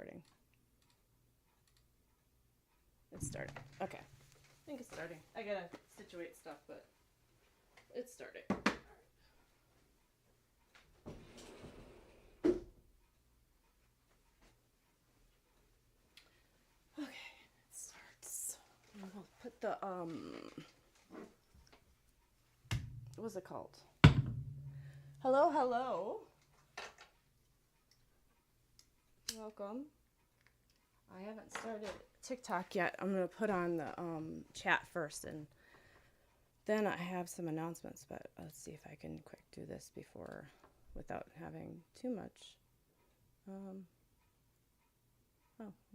starting. It's starting. Okay. I think it's starting. I gotta situate stuff, but it's starting. Okay, it starts. And we'll put the what's it called? Hello, hello. Welcome. I haven't started TikTok yet. I'm going to put on the chat first, and then I have some announcements, but let's see if I can quick do this before, without having too much. Oh,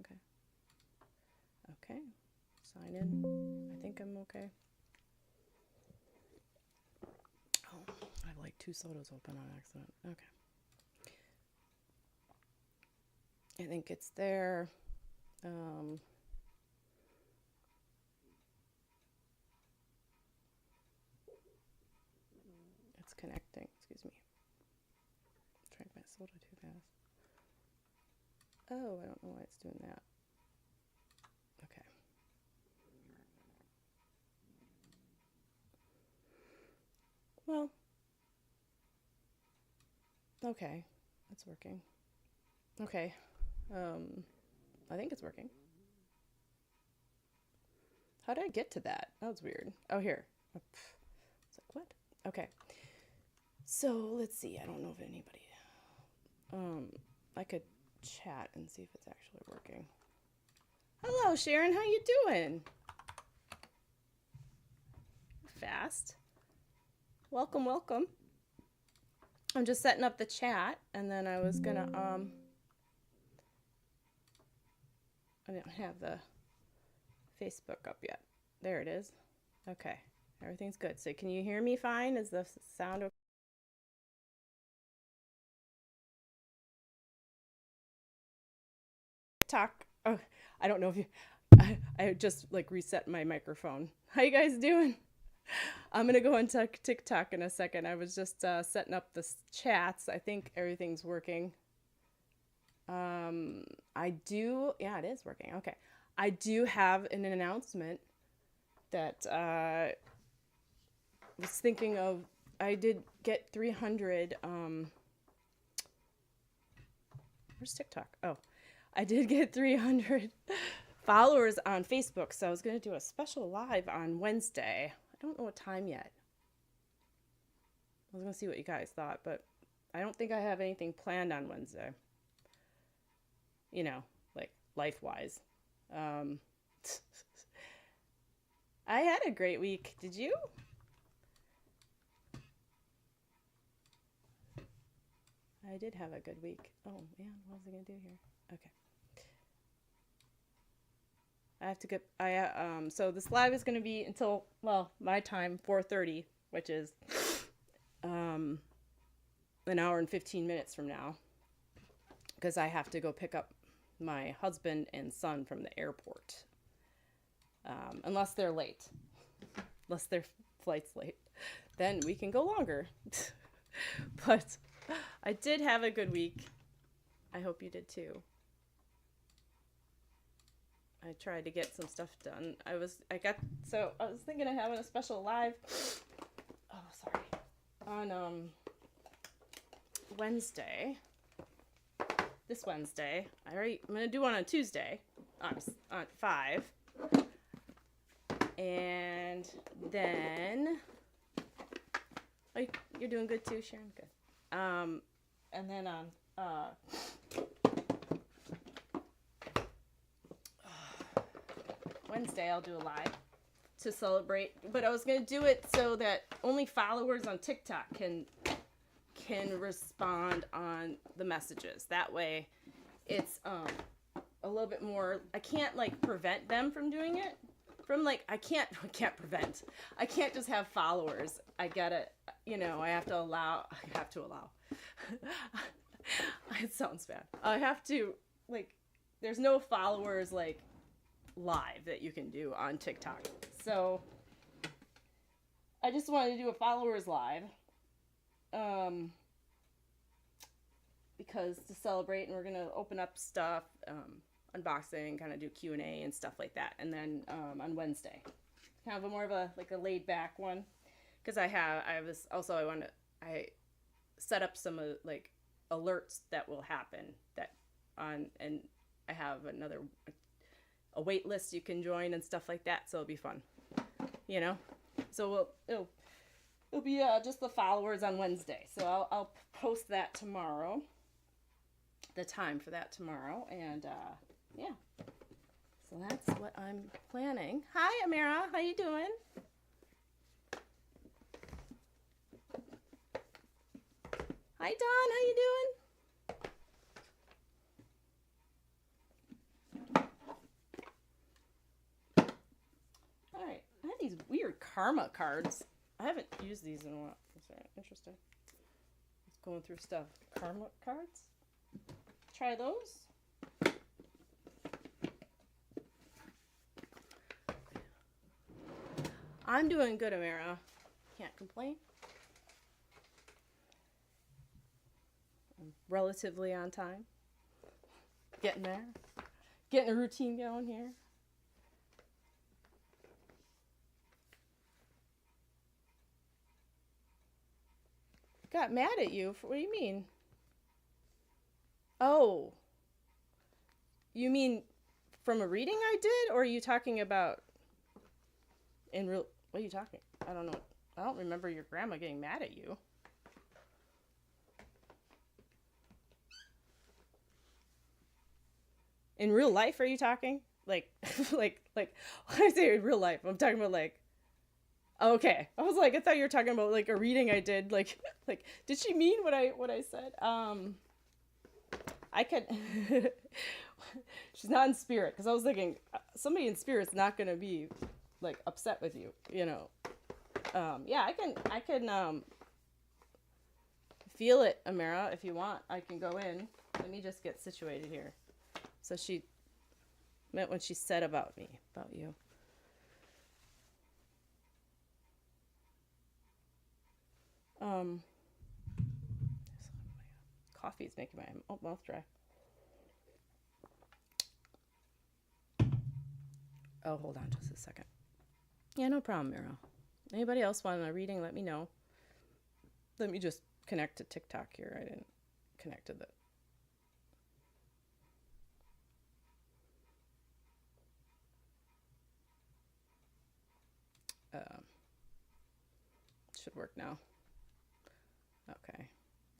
okay. Okay. Sign in. I think I'm okay. Oh, I have like 2 sodas open on accident. Okay. I think it's there. It's connecting. Excuse me. Drank my soda too fast. Oh, I don't know why it's doing that. Okay. Well. Okay. It's working. Okay. I think it's working. How did I get to that? That was weird. Oh, here. It's like, what? Okay. So, let's see. I don't know if anybody... I could chat and see if it's actually working. Hello, Sharon. How you doing? Fast. Welcome, welcome. I'm just setting up the chat, and then I was gonna, I didn't have the Facebook up yet. There it is. Okay. Everything's good. So can you hear me fine? Is the sound okay? Talk. Oh, I don't know if you... I just like reset my microphone. How you guys doing? I'm going to go into TikTok in a second. I was just setting up the chats. I think everything's working. I do... Yeah, it is working. Okay. I do have an announcement that I was thinking of. I did get 300... Where's TikTok? Oh, I did get 300 followers on Facebook, so I was going to do a special live on Wednesday. I don't know what time yet. I was going to see what you guys thought, but I don't think I have anything planned on Wednesday. You know, like life-wise. I had a great week. Did you? I did have a good week. Oh, man, what was I going to do here? Okay. I have to get, so this live is going to be until, well, my time, 4:30, which is, an hour and 15 minutes from now, because I have to go pick up my husband and son from the airport, unless they're late, unless their flight's late, then we can go longer. But I did have a good week. I hope you did too. I tried to get some stuff done. I was thinking of having a special live, on Wednesday. This Wednesday. I'm gonna do one on Tuesday on 5. And then you're doing good too, Sharon. Good. And then on Wednesday I'll do a live to celebrate, but I was gonna do it so that only followers on TikTok can respond on the messages. That way it's a little bit more. I can't like prevent them from doing it. I can't prevent. I can't just have followers. I gotta, I have to allow. It sounds bad. I have to, there's no followers, live that you can do on TikTok. So, I just wanted to do a followers live. because to celebrate, and we're gonna open up stuff, unboxing, kind of do Q&A and stuff like that. And then on Wednesday, kind of a more of a like a laid back one, because I set up some like alerts that will happen that on, and I have a wait list you can join and stuff like that, so it'll be fun, you know. So it'll be just the followers on Wednesday. So I'll post that tomorrow, the time for that tomorrow, and yeah. So that's what I'm planning. Hi, Amira. How you doing? Hi, Dawn. How you doing? All right. I have these weird karma cards. I haven't used these in a while. Interesting. Just going through stuff. Karma cards. Try those. I'm doing good, Amira. Can't complain. I'm relatively on time. Getting there. Getting a routine going here. Got mad at you? What do you mean? Oh. You mean from a reading I did? Or are you talking about in real... What are you talking? I don't know. I don't remember your grandma getting mad at you. In real life, are you talking? Like, like, when I say in real life, I'm talking about like, okay. I was like, I thought you were talking about like a reading I did. Like, did she mean what I said? I could, she's not in spirit. Cause I was thinking somebody in spirit's not going to be like upset with you, you know? Yeah, I can feel it, Amira, if you want. I can go in. Let me just get situated here. So she meant when she said about me, about you. Coffee's making my mouth dry. Oh, hold on just a second. Yeah, no problem, Mira. Anybody else want a reading? Let me know. Let me just connect to TikTok here. I didn't connect to the... should work now. Okay.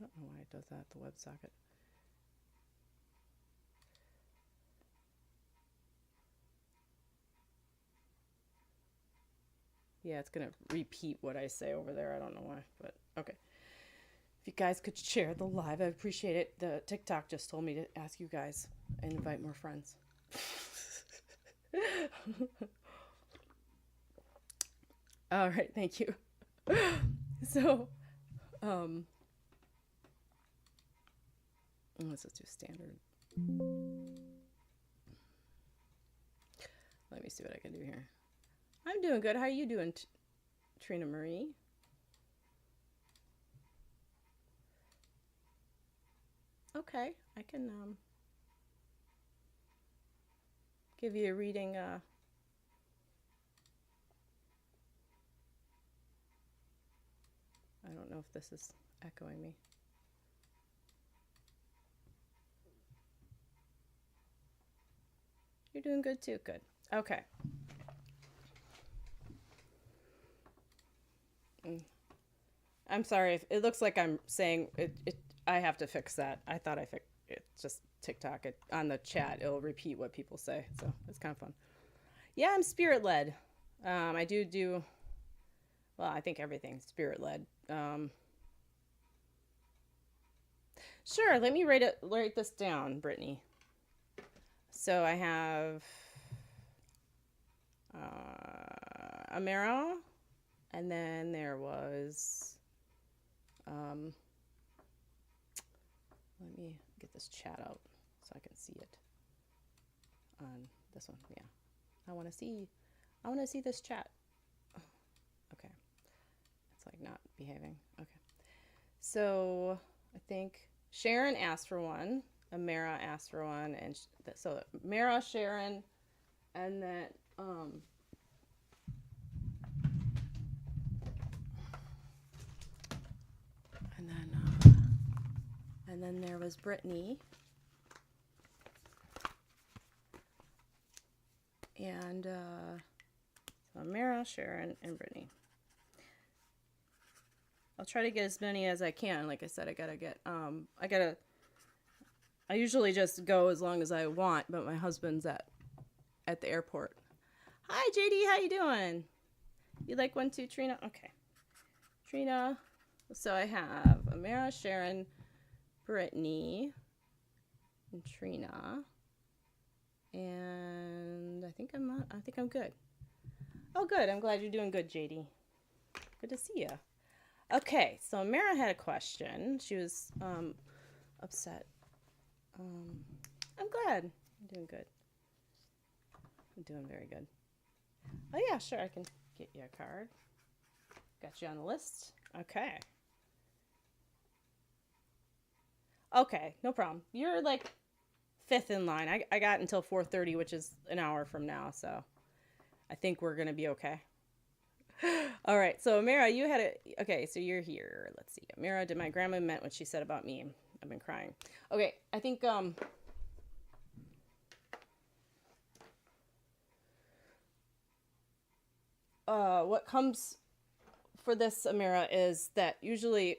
I don't know why it does that, the WebSocket. Yeah, it's going to repeat what I say over there. I don't know why, but okay. If you guys could share the live, I'd appreciate it. The TikTok just told me to ask you guys and invite more friends. All right, thank you. So, let's just do standard. Let me see what I can do here. I'm doing good. How are you doing, Trina Marie? Okay, I can give you a reading. I don't know if this is echoing me. You're doing good too. Good. Okay. I'm sorry if it looks like I'm saying it. I have to fix that. I thought I fixed it. Just TikTok it on the chat. It'll repeat what people say, so it's kind of fun. Yeah, I'm spirit led. I do. Well, I think everything's spirit led. Sure. Let me write this down, Brittany. So I have Amara, and then there was. Let me get this chat out so I can see it on this one. Yeah, I want to see this chat. Okay, it's like not behaving. Okay, so I think Sharon asked for one. Amara asked for one, and so Amara, Sharon, and then and then and then there was Brittany, and so Amara, Sharon, and Brittany. I'll try to get as many as I can. Like I said, I usually just go as long as I want, but my husband's at the airport. Hi, JD, how you doing? You like 1, 2, Trina? Okay. Trina. So I have Amara, Sharon, Brittany, and Trina. And I think I'm good. Oh, good. I'm glad you're doing good, JD. Good to see you. Okay, so Mara had a question. She was upset. I'm glad. I'm doing good. I'm doing very good. Oh, yeah, sure. I can get you a card. Got you on the list. Okay. Okay, no problem. You're like 5th in line. I got until 4:30, which is an hour from now, so I think we're going to be okay. All right, so Amara, you had okay, so you're here. Let's see. Amara, did my grandma meant what she said about me? I've been crying. Okay, I think what comes for this, Amara, is that usually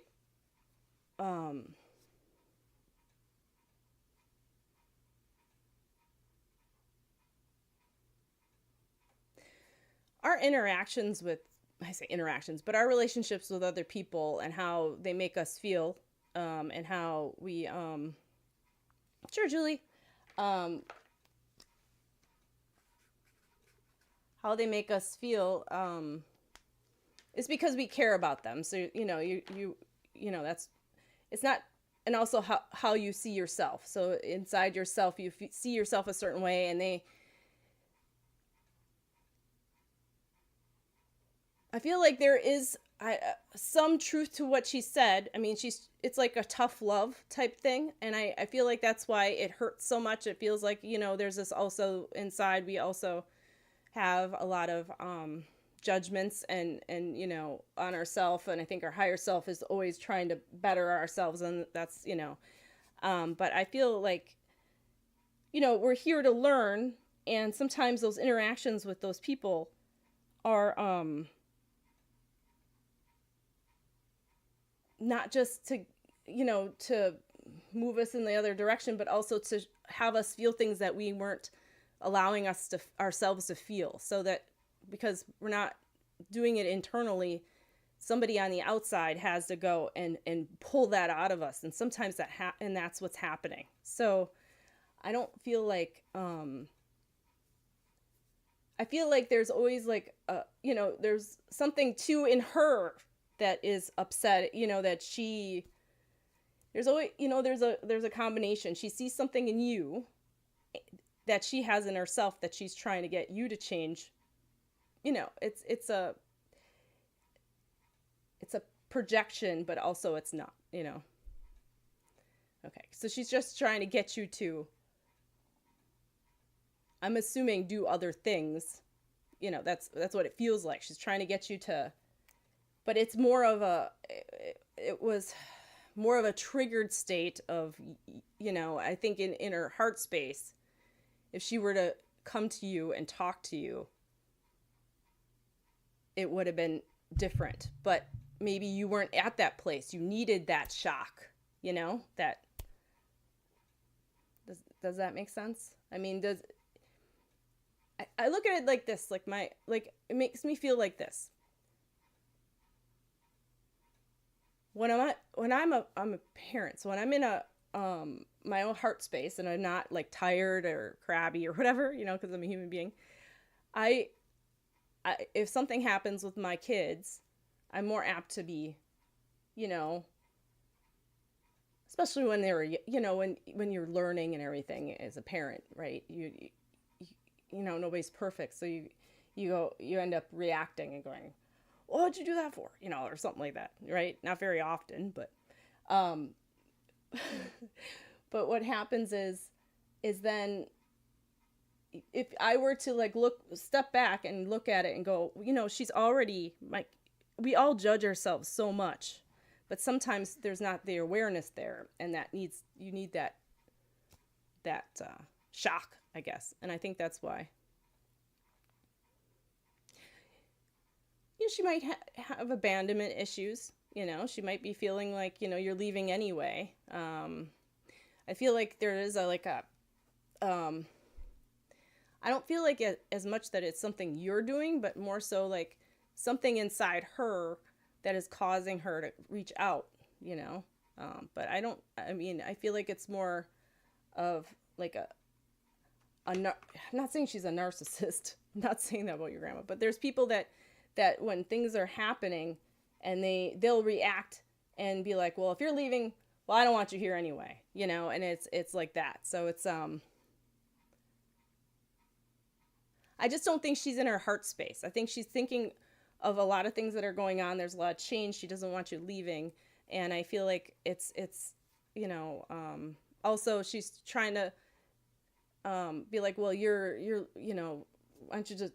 our interactions with, I say interactions, but our relationships with other people and how they make us feel, and how we, sure, Julie, how they make us feel, is because we care about them. So, that's, it's not, and also how you see yourself. So inside yourself, you see yourself a certain way, and I feel like there is some truth to what she said. I mean, it's like a tough love type thing. And I feel like that's why it hurts so much. It feels like, there's this also inside. We also have a lot of judgments and on ourselves. And I think our higher self is always trying to better ourselves. And that's, but I feel like, we're here to learn. And sometimes those interactions with those people are, not just to move us in the other direction, but also to have us feel things that we weren't allowing ourselves to feel. So that because we're not doing it internally, somebody on the outside has to go and pull that out of us. And sometimes and that's what's happening. So I don't feel like, I feel like there's always like, there's something too in her that is upset, that there's always, there's a combination. She sees something in you that she has in herself that she's trying to get you to change. It's a projection, but also it's not, Okay. So she's just trying to get you to, I'm assuming, do other things. That's what it feels like. She's trying to get you to, but it was more of a triggered state of, I think in her heart space, if she were to come to you and talk to you, it would have been different. But maybe you weren't at that place. You needed that shock, that, does that make sense? I mean, I look at it like this, it makes me feel like this. When I'm a parent, so when I'm in my own heart space and I'm not like tired or crabby or whatever, because I'm a human being, I if something happens with my kids, I'm more apt to be, especially when they're, when you're learning and everything as a parent, right? You nobody's perfect, so you end up reacting and going, what'd you do that for? Or something like that, right? Not very often, but But what happens is then if I were to like step back and look at it and go, she's already like, we all judge ourselves so much, but sometimes there's not the awareness there, and you need that shock, I guess. And I think that's why. She might have abandonment issues. She might be feeling like, you're leaving anyway. I feel like there is I don't feel like as much that it's something you're doing, but more so like something inside her that is causing her to reach out, but I feel like it's more of like I'm not saying she's a narcissist. I'm not saying that about your grandma, but there's people that when things are happening and they'll react and be like, well, if you're leaving, well, I don't want you here anyway, and it's like that. So it's, I just don't think she's in her heart space. I think she's thinking of a lot of things that are going on. There's a lot of change. She doesn't want you leaving. And I feel like it's, also she's trying to, be like, well, you're, why don't you just,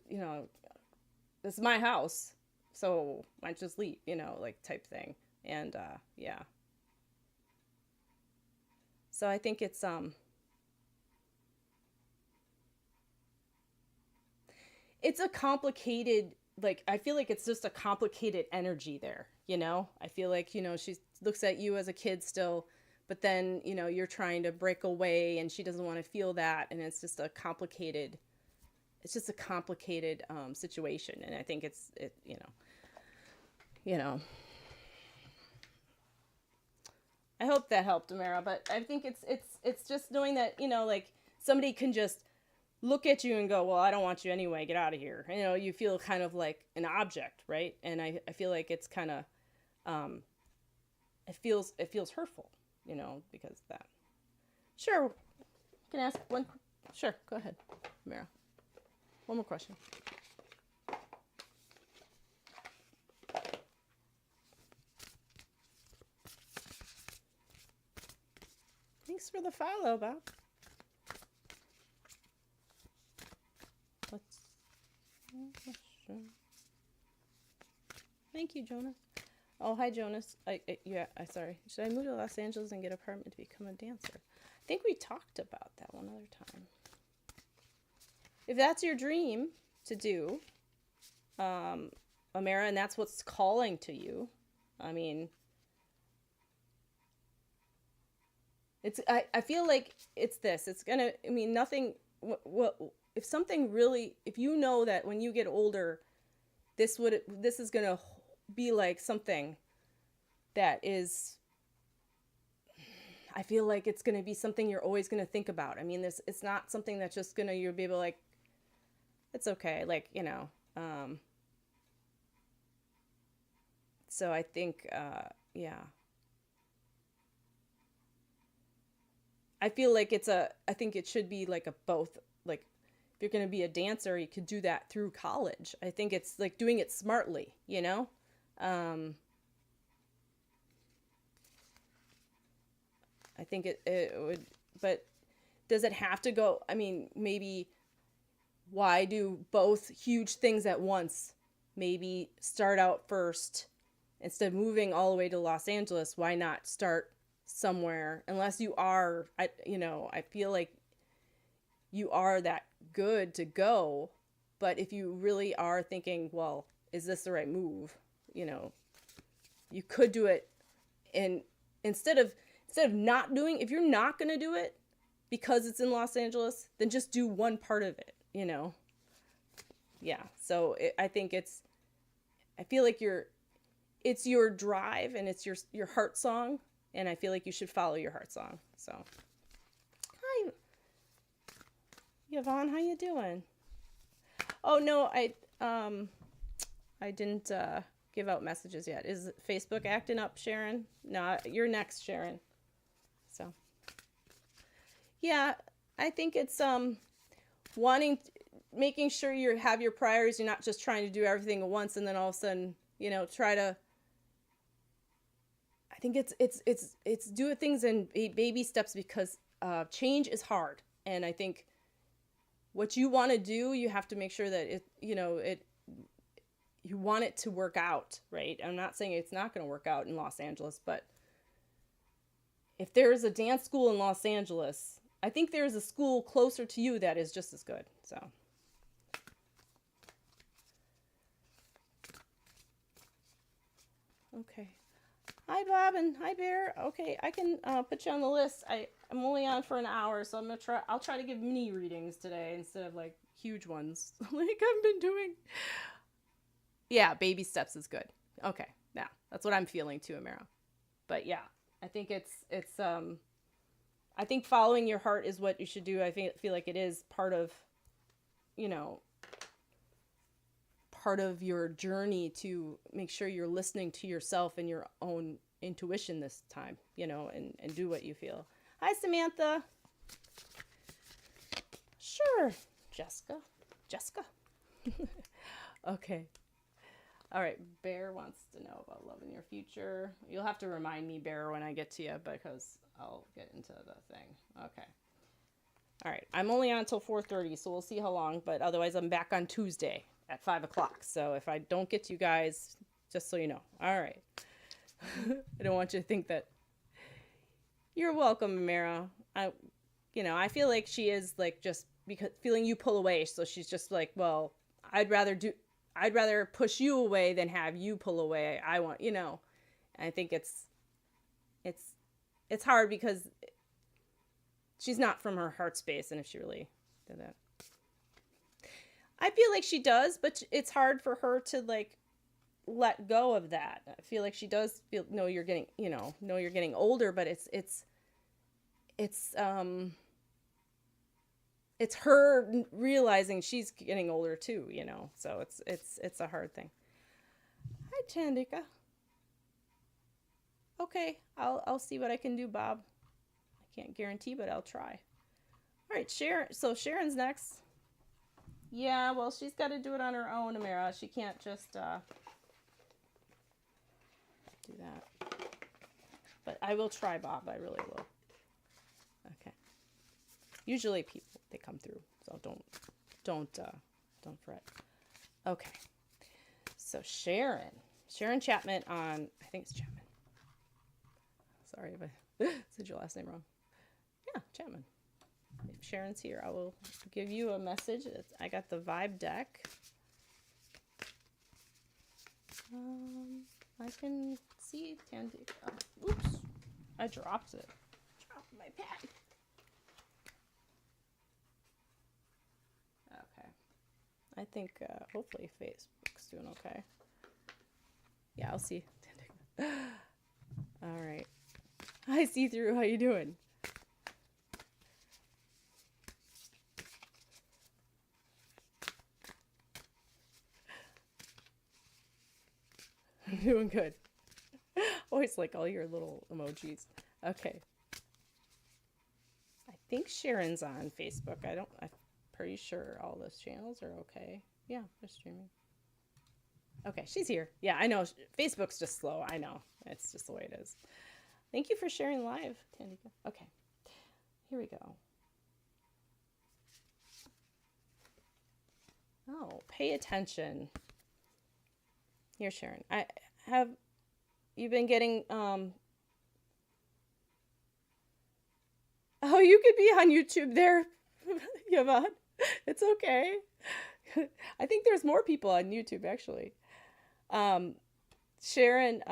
this is my house, so why don't you just leave, like type thing. And, yeah. So I think it's a complicated, like, I feel like it's just a complicated energy there, I feel like, she looks at you as a kid still, but then, you're trying to break away and she doesn't want to feel that. And it's just a complicated situation. And I think it's I hope that helped, Amara, but I think it's just knowing that, like somebody can just look at you and go, well, I don't want you anyway, get out of here. You feel kind of like an object, right? And I feel like it's kind of, it feels hurtful, because of that. Sure. You can ask one. Sure. Go ahead, Amara. One more question. Thanks for the follow, Bob. Thank you, Jonas. Oh, hi, Jonas. Sorry. Should I move to Los Angeles and get an apartment to become a dancer? I think we talked about that one other time. If that's your dream to do, Amara, and that's what's calling to you, I mean, I feel like it's this. It's gonna, nothing, if something really, if that when you get older, this is gonna be like something that is, I feel like it's gonna be something you're always gonna think about. It's not something that's just gonna, you'll be able to like, it's okay, like, so I think, yeah. I feel like I think it should be like a both, like, if you're going to be a dancer, you could do that through college. I think it's like doing it smartly, I think it would, but does it have to go, maybe why do both huge things at once? Maybe start out first, instead of moving all the way to Los Angeles, why not start somewhere, unless you are, I feel like you are that good to go, but if you really are thinking, well, is this the right move, you could do it, and instead of not doing, if you're not going to do it because it's in Los Angeles, then just do one part of it, yeah. So I think I feel like it's your drive, and it's your heart song. And I feel like you should follow your heart song. So, hi, Yvonne, how you doing? Oh no, I didn't give out messages yet. Is Facebook acting up, Sharon? No, you're next, Sharon. So, yeah, I think it's making sure you have your priorities. You're not just trying to do everything at once, and then all of a sudden, try to. think it's do things in baby steps, because change is hard. And I think what you want to do, you have to make sure that you want it to work out, right? I'm not saying it's not going to work out in Los Angeles, but if there's a dance school in Los Angeles, I think there's a school closer to you that is just as good. So. Okay. Hi, Bob, and hi, Bear. Okay, I can put you on the list. I'm only on for an hour, so I'll try to give mini readings today instead of like huge ones like I've been doing. Yeah, baby steps is good. Okay, now that's what I'm feeling too, Amira. But yeah, I think I think following your heart is what you should do. I feel like it is part of, part of your journey to make sure you're listening to yourself and your own intuition this time, and do what you feel. Hi, Samantha. Sure, Jessica. Okay. All right. Bear wants to know about love in your future. You'll have to remind me, Bear, when I get to you, because I'll get into the thing. Okay. All right. I'm only on until 4:30, so we'll see how long, but otherwise I'm back on Tuesday at 5 o'clock. So if I don't get to you guys, just so you know. All right. I don't want you to think that. You're welcome, Amira. I feel like she is like just because feeling you pull away. So she's just like, well, I'd rather push you away than have you pull away. I want, and I think it's hard because she's not from her heart space. And if she really did that, I feel like she does, but it's hard for her to like let go of that. I feel like she does know you're getting older, but it's her realizing she's getting older too, so it's a hard thing. Hi, Chandika. Okay, I'll see what I can do, Bob. I can't guarantee, but I'll try. All right, Sharon. So Sharon's next. Yeah, well, she's got to do it on her own, Amira. She can't just do that. But I will try, Bob. I really will. Okay. Usually they come through, so don't fret. Okay. So Sharon Chapman on, I think it's Chapman. Sorry if I said your last name wrong. Yeah, Chapman. If Sharon's here, I will give you a message. I got the vibe deck. I can see Tandy. Oh, oops, I dropped it. Dropped my pad. Okay. I think hopefully Facebook's doing okay. Yeah, I'll see. All right. Hi, See-Through. How you doing? I'm doing good. Always like all your little emojis. Okay. I think Sharon's on Facebook. I'm pretty sure all those channels are okay. Yeah, they're streaming. Okay, she's here. Yeah, I know. Facebook's just slow. I know. It's just the way it is. Thank you for sharing live, Tandika. Okay, here we go. Oh, pay attention. Here, Sharon. You've been getting, oh, you could be on YouTube there, Yvonne. It's okay. I think there's more people on YouTube, actually. Sharon,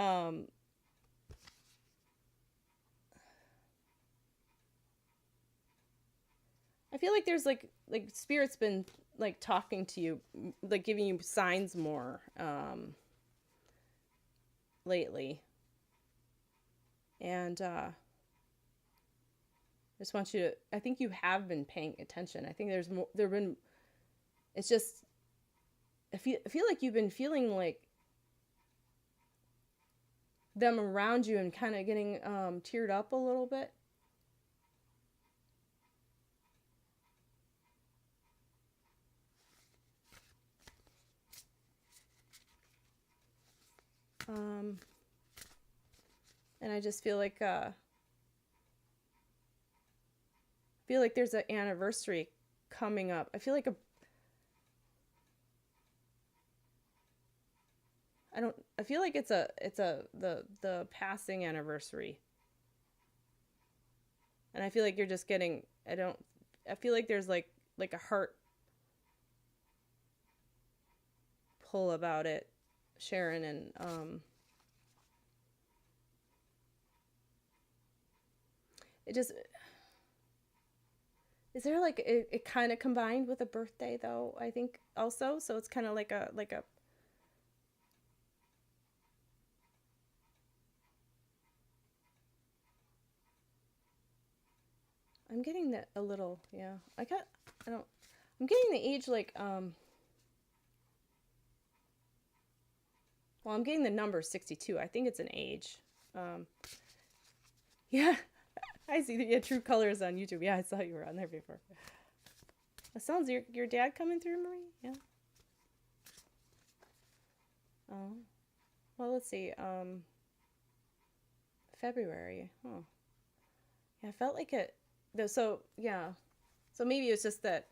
I feel like there's like Spirit's been like talking to you, like giving you signs more, lately. And, just want you to, I think you have been paying attention. I think it's just, I feel like you've been feeling like them around you and kind of getting teared up a little bit. And I just feel like there's an anniversary coming up. I feel like I feel like it's the passing anniversary. And I feel like you're just getting, I feel like there's like a heart pull about it, Sharon, and it just, is there like, it kind of combined with a birthday though, I think also, so it's kind of like a I'm getting that a little, yeah. I'm getting the age like, well, I'm getting the number 62. I think it's an age. Yeah, I see the True Colors on YouTube. Yeah, I saw you were on there before. That sounds your dad coming through, Marie? Yeah. Oh, well, let's see. February. Oh, yeah. I felt like it. So yeah. So maybe it's just that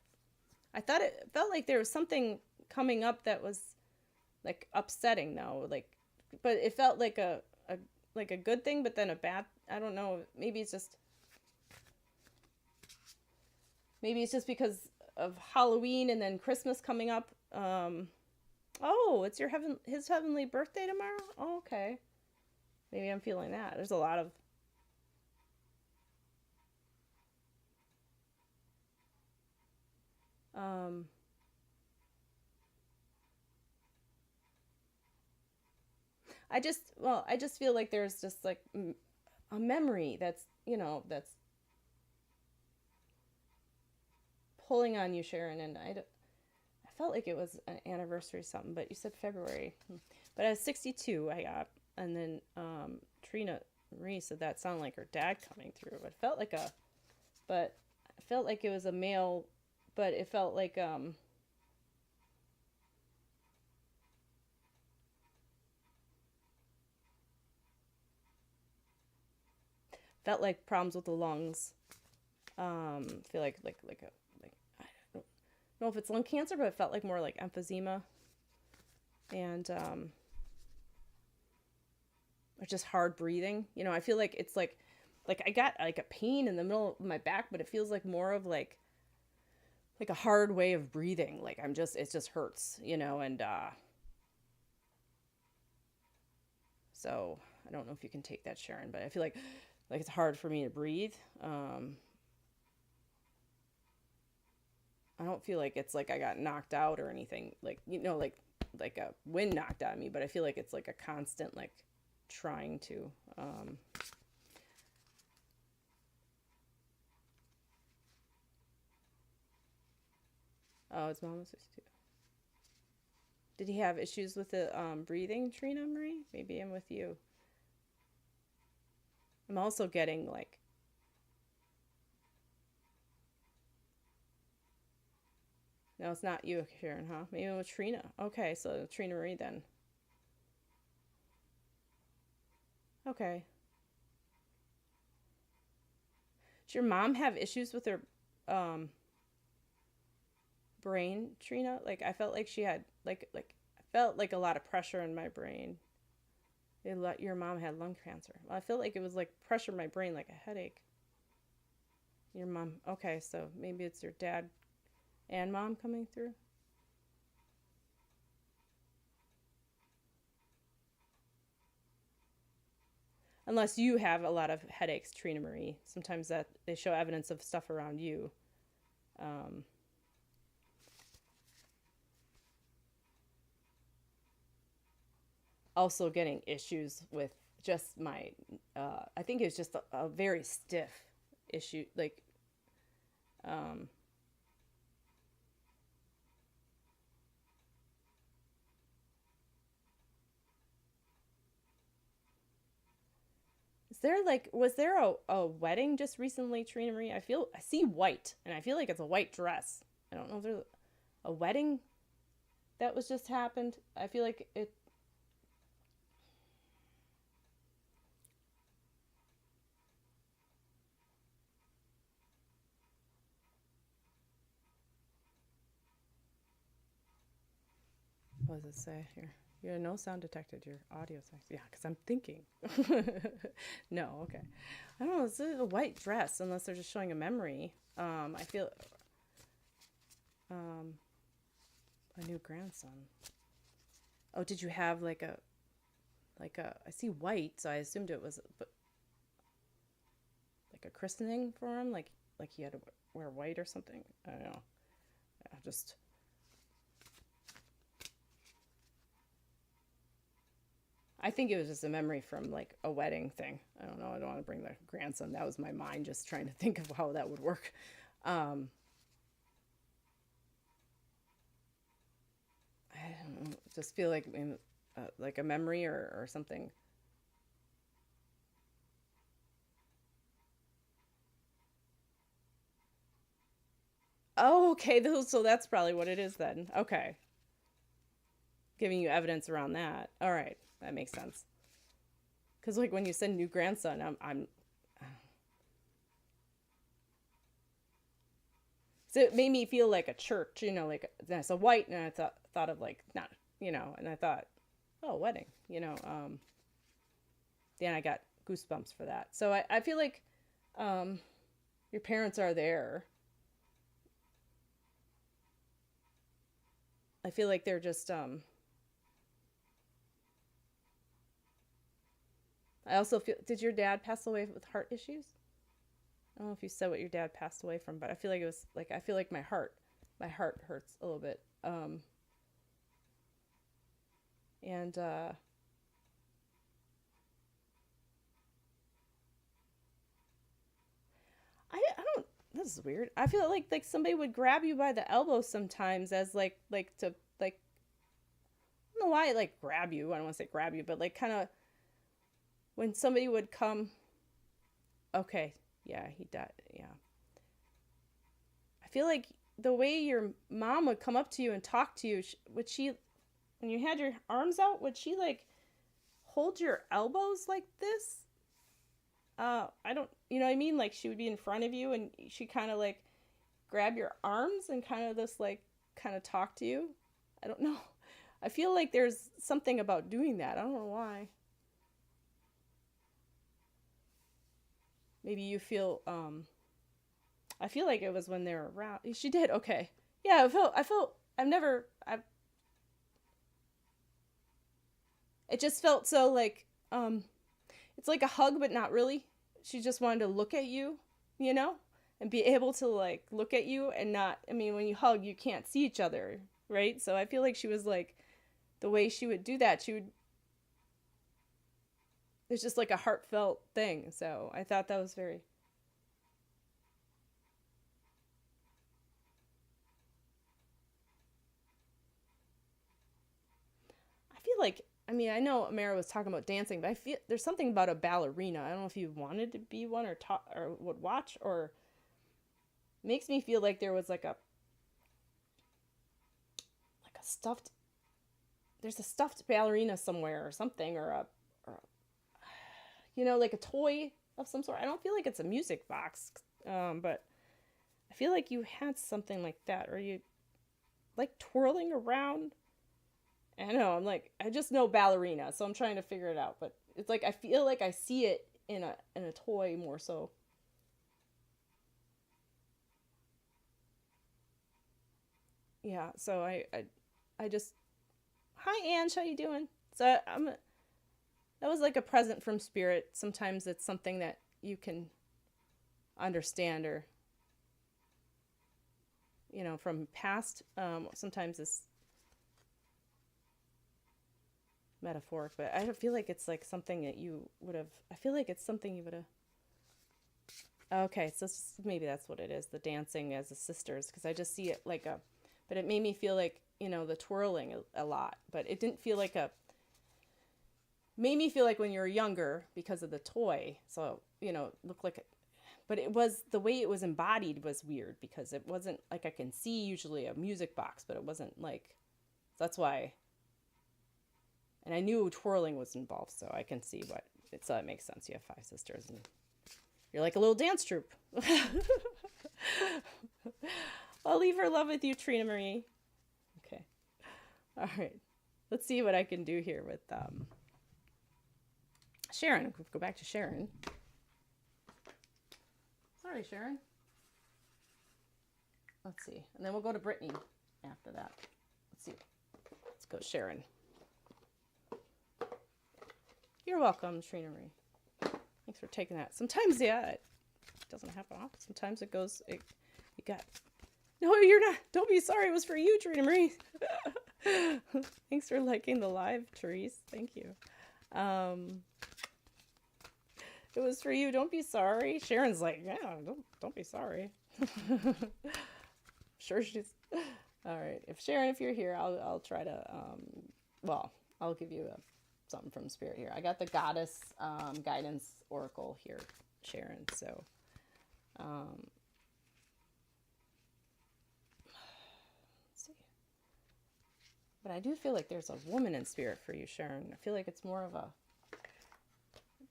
I thought it felt like there was something coming up that was like upsetting though, like, but it felt like a good thing, but then a bad. I don't know. Maybe it's just because of Halloween and then Christmas coming up. Oh, it's his heavenly birthday tomorrow. Oh, okay. Maybe I'm feeling that. There's a lot of I just feel like there's just like a memory that's, that's pulling on you, Sharon, and I felt like it was an anniversary or something, but you said February. But I was 62, I got, and then Trina Marie said that sounded like her dad coming through, but I felt like it was a male, but it felt like problems with the lungs. Feel like I don't know if it's lung cancer, but it felt like more like emphysema, and or just hard breathing. I feel like it's like I got like a pain in the middle of my back, but it feels like more of like a hard way of breathing. Like it just hurts, and so I don't know if you can take that, Sharon, but I feel like it's hard for me to breathe. I don't feel like it's like I got knocked out or anything, like, like a wind knocked out of me, but I feel like it's like a constant, like, trying to, oh, his mom was 62. Did he have issues with the breathing, Trina Marie? Maybe I'm with you. I'm also getting like, no, it's not you, Sharon, huh? Maybe it was Trina. Okay, so Trina Marie then. Okay. Does your mom have issues with her brain, Trina? Like I felt like she had I felt like a lot of pressure in my brain. Your mom had lung cancer. Well, I feel like it was like pressure in my brain, like a headache. Your mom. Okay, so maybe it's your dad and mom coming through. Unless you have a lot of headaches, Trina Marie. Sometimes that they show evidence of stuff around you. Also getting issues with just my, I think it was just a very stiff issue, like, is there like, was there a wedding just recently, Trina Marie? I see white, and I feel like it's a white dress. I don't know if there's a wedding that was just happened. I feel like it, What does it say here? Yeah, no sound detected. Your audio sounds. Yeah, because I'm thinking. No, okay. I don't know. It's a white dress, unless they're just showing a memory. I feel a new grandson. Oh, did you have like a I see white, so I assumed it was like a christening for him, like he had to wear white or something. I don't know. Yeah, just. I think it was just a memory from like a wedding thing. I don't know. I don't want to bring the grandson. That was my mind just trying to think of how that would work. I don't know. Just feel like a memory or something. Oh, okay. So that's probably what it is then. Okay. Giving you evidence around that. All right. That makes sense. Because like when you said new grandson, I'm. So it made me feel like a church, like that's a white, and I thought of like not, and I thought, oh, wedding, Then I got goosebumps for that. So I feel like, your parents are there. I feel like they're just, I also feel, did your dad pass away with heart issues? I don't know if you said what your dad passed away from, but I feel like it was like, I feel like my heart hurts a little bit. And, I don't, this is weird. I feel like somebody would grab you by the elbow sometimes as like to, like, I don't know why, like grab you. I don't want to say grab you, but like kind of when somebody would come. Okay. Yeah, he died. Yeah. I feel like the way your mom would come up to you and talk to you, would she, when you had your arms out, would she like hold your elbows like this? I don't, you know what I mean? Like she would be in front of you and she kind of like grab your arms and kind of just like kind of talk to you. I don't know. I feel like there's something about doing that. I don't know why. Maybe you feel, I feel like it was when they were around. She did. Okay. Yeah. It just felt so like, it's like a hug, but not really. She just wanted to look at you, and be able to like look at you and not, I mean, when you hug, you can't see each other, right? So I feel like she was like, the way she would do that, it's just like a heartfelt thing. So I thought that was very, I feel like, I mean, I know Amara was talking about dancing, but I feel there's something about a ballerina. I don't know if you wanted to be one or or would watch, or makes me feel like there was like a stuffed, there's a stuffed ballerina somewhere or something, like a toy of some sort. I don't feel like it's a music box, but I feel like you had something like that, or you like twirling around. I don't know. I'm like, I just know ballerina, so I'm trying to figure it out. But it's like I feel like I see it in a toy more so. Yeah. So I just, hi Ange, how you doing? So that was like a present from spirit. Sometimes it's something that you can understand, or from past. Sometimes it's metaphoric, but I don't feel like it's like something that you would have. I feel like it's something you would have. Okay, so maybe that's what it is, the dancing as the sisters, because I just see it like but it made me feel like, the twirling a lot, but it didn't feel like made me feel like when you were younger because of the toy, so, looked like, but it was, the way it was embodied was weird, because it wasn't like I can see usually a music box, but it wasn't like, that's why, and I knew twirling was involved, so I can see so that makes sense. You have 5 sisters, and you're like a little dance troupe. I'll leave her love with you, Trina Marie. Okay. All right. let's see what I can do here with Sharon. Go back to Sharon. Sorry, Sharon. Let's see. And then we'll go to Brittany after that. Let's see. Let's go Sharon. You're welcome, Trina Marie. Thanks for taking that. Sometimes, yeah, it doesn't happen often. Sometimes it goes, you got, no, you're not. Don't be sorry. It was for you, Trina Marie. Thanks for liking the live, Therese. Thank you. It was for you. Don't be sorry. Sharon's like, yeah, don't be sorry. Sure she's all right. If Sharon, if you're here, I'll try to I'll give you something from Spirit here. I got the Goddess Guidance Oracle here, Sharon. So let's see. But I do feel like there's a woman in spirit for you, Sharon. I feel like it's more of like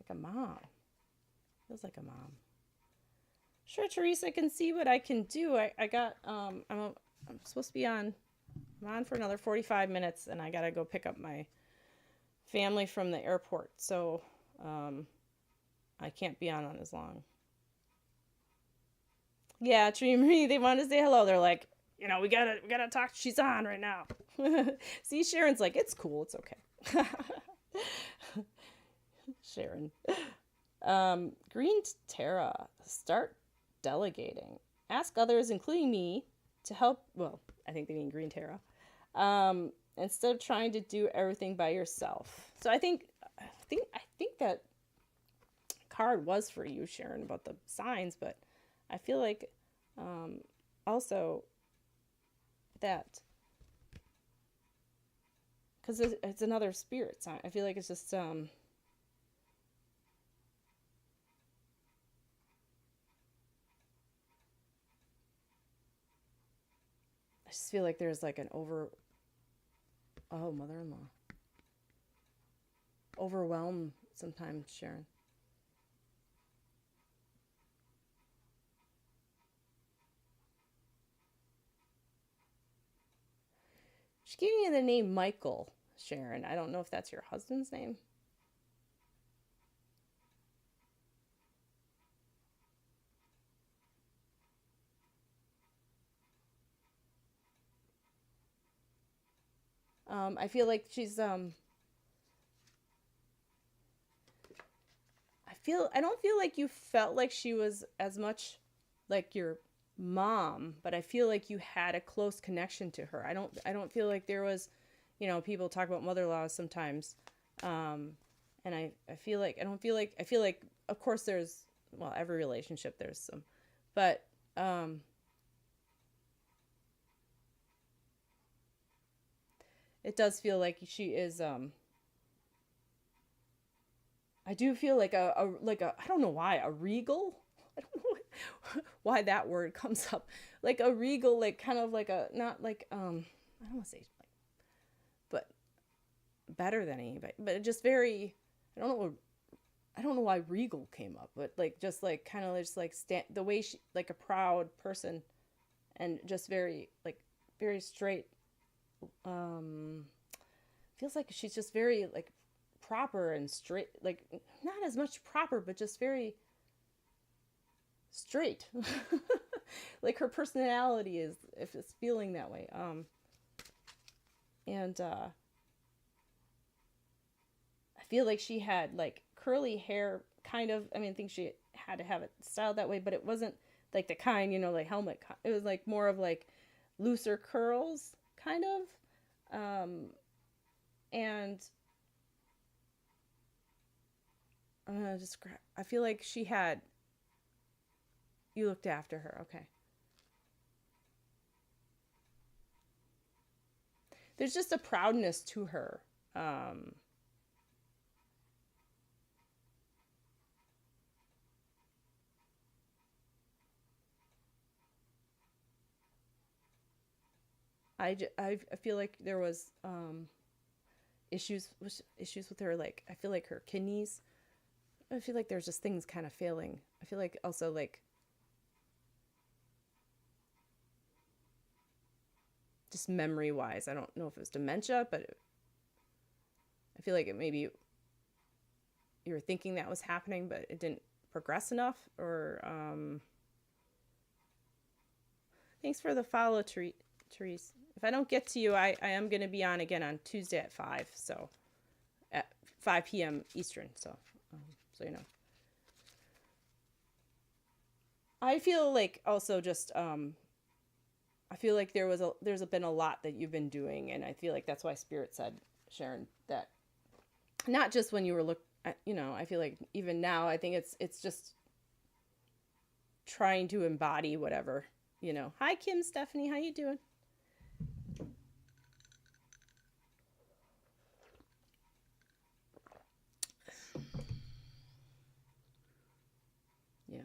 a mom. Feels like a mom. Sure, Teresa, I can see what I can do. I got I'm supposed to be on. I'm on for another 45 minutes, and I gotta go pick up my family from the airport. So I can't be on as long. Yeah, Trina Marie, they want to say hello. They're like, we gotta talk. She's on right now. See, Sharon's like, it's cool, it's okay. Sharon. Green Terra, start delegating. Ask others, including me, to help. Well, I think they mean Green Terra. Instead of trying to do everything by yourself. So I think that card was for you, Sharon, about the signs, but I feel like also that because it's another spirit sign. I feel like it's just I just feel like there's like an mother-in-law. Overwhelm sometimes, Sharon. She's giving you the name Michael, Sharon. I don't know if that's your husband's name. I feel like she's I don't feel like you felt like she was as much like your mom, but I feel like you had a close connection to her. I don't feel like there was, people talk about mother-in-laws sometimes. And I feel like I feel like of course there's, well, every relationship there's some, but it does feel like she is I do feel like a I don't know why, a regal. I don't know why that word comes up. Like a regal, like kind of like a, not like I don't want to say like, but better than anybody, but just very, I don't know why regal came up, but like just like kind of just like the way she, like a proud person, and just very like very straight. Feels like she's just very like proper and straight, like not as much proper, but just very straight. Like her personality is, if it's feeling that way. And I feel like she had like curly hair, kind of. I mean, I think she had to have it styled that way, but it wasn't like the kind, like helmet. It was like more of like looser curls, kind of. And I'm gonna describe. I feel like you looked after her. Okay. There's just a proudness to her. I feel like there was issues with her, like I feel like her kidneys. I feel like there's just things kind of failing. I feel like also like just memory wise, I don't know if it was dementia, but I feel like it maybe you were thinking that was happening, but it didn't progress enough. Or thanks for the follow, Therese. If I don't get to you, I am going to be on again on Tuesday at 5. So at 5 p.m. Eastern. So you know. I feel like also just I feel like there's been a lot that you've been doing, and I feel like that's why Spirit said, Sharon, that not just when you were I feel like even now, I think it's just trying to embody whatever, Hi, Kim, Stephanie, how you doing? Yeah.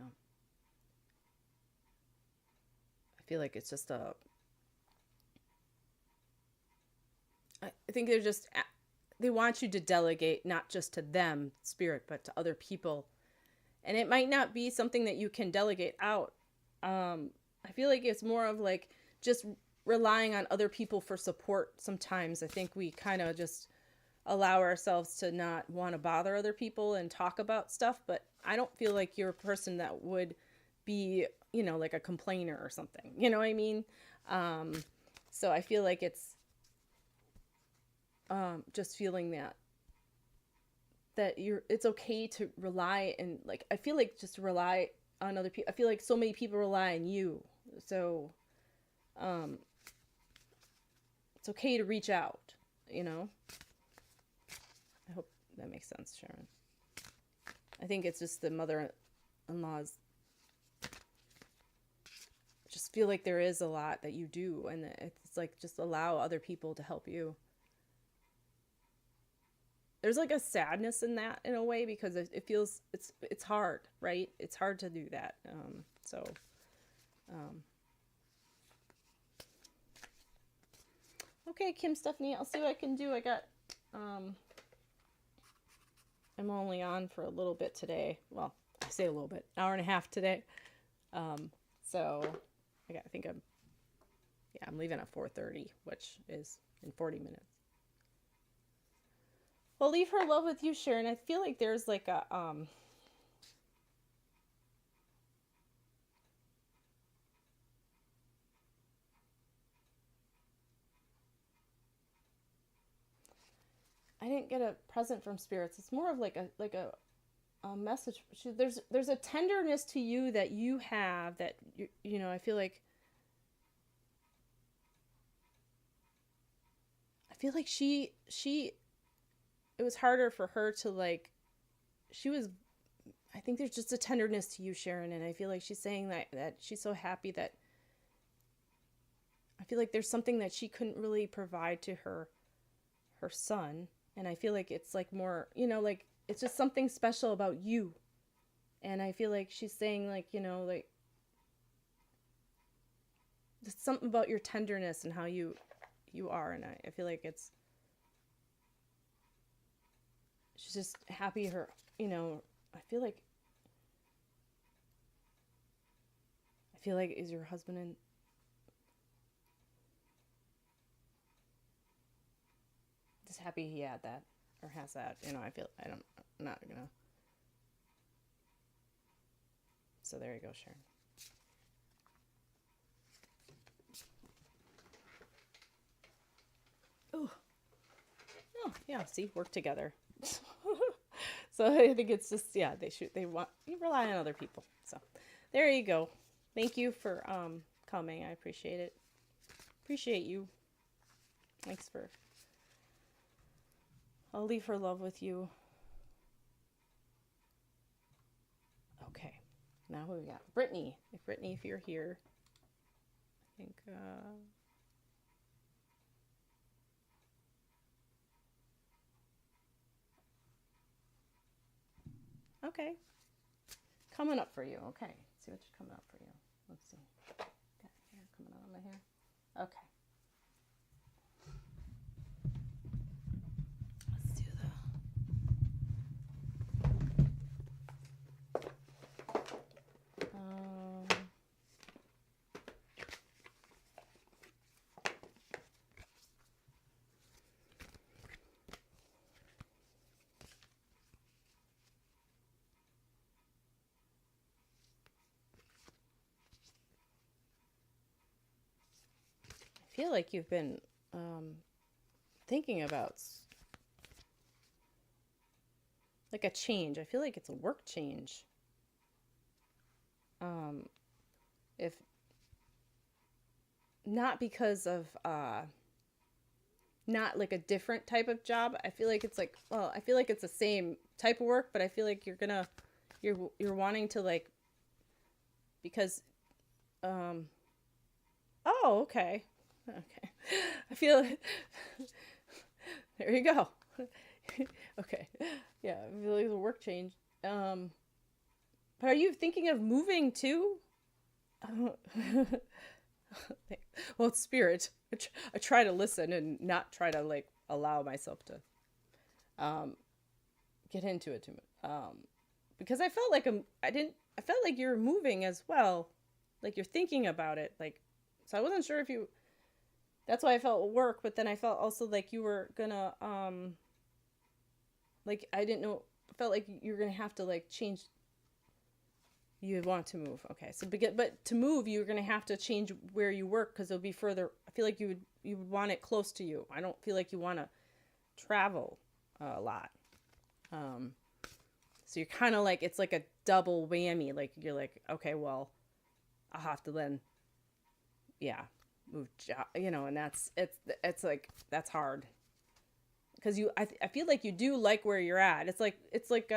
I feel like it's just I think they want you to delegate not just to them, Spirit, but to other people. And it might not be something that you can delegate out. I feel like it's more of like just relying on other people for support sometimes. I think we kind of just allow ourselves to not want to bother other people and talk about stuff, but I don't feel like you're a person that would be, like a complainer or something. You know what I mean? So I feel like it's just feeling that it's okay to rely, and like I feel like just rely on other people. I feel like so many people rely on you, so it's okay to reach out. I hope that makes sense, Sharon. I think it's just the mother-in-laws just feel like there is a lot that you do, and it's like just allow other people to help you. There's like a sadness in that in a way, because it feels it's hard, right? It's hard to do that. Okay, Kim, Stephanie, I'll see what I can do. I got I'm only on for a little bit today. Well, I say a little bit, hour and a half today. So I think I'm leaving at 4:30, which is in 40 minutes. Well, leave her love with you, Sharon. I feel like there's like a I didn't get a present from spirits. It's more of like a message. There's a tenderness to you that you have that I feel like she it was harder for her to like I think there's just a tenderness to you, Sharon, and I feel like she's saying that she's so happy that I feel like there's something that she couldn't really provide to her son, and I feel like it's like more, like it's just something special about you. And I feel like she's saying like, like there's something about your tenderness and how you are, and I feel like she's just happy I feel like is your husband in just happy he had that or has that, I'm not gonna. So there you go, Sharon. Oh yeah, see, work together. So I think it's just, they want you rely on other people. So there you go. Thank you for coming. I appreciate it. Appreciate you. Thanks for. I'll leave her love with you. Okay. Now who we got? Brittany. Brittany, if you're here. I think okay. Coming up for you. Okay. Let's see what's coming up for you. Let's see. Got hair coming out of my hair. Okay. Let's do feel like you've been thinking about like a change. I feel like it's a work change. If not because of not like a different type of job. I feel like it's like, well, I feel like it's the same type of work, but I feel like you're wanting to like, because oh, okay. Okay. I feel there you go. Okay. Yeah, I feel like it's a work change. But are you thinking of moving too? Well, it's spirit. I try to listen and not try to like allow myself to get into it too much. Because I felt like I felt like you're moving as well. Like you're thinking about it. Like, so I wasn't sure if you, that's why I felt work, but then I felt also like you were gonna, like, I didn't know, felt like you were gonna have to like change. You would want to move. Okay. So, but to move, you're going to have to change where you work because it'll be further. I feel like you would want it close to you. I don't feel like you want to travel a lot. So you're kind of like, it's like a double whammy. Like you're like, okay, well, I'll have to then, yeah, move job, and it's like, that's hard. Cause I feel like you do like where you're at. It's like, it's like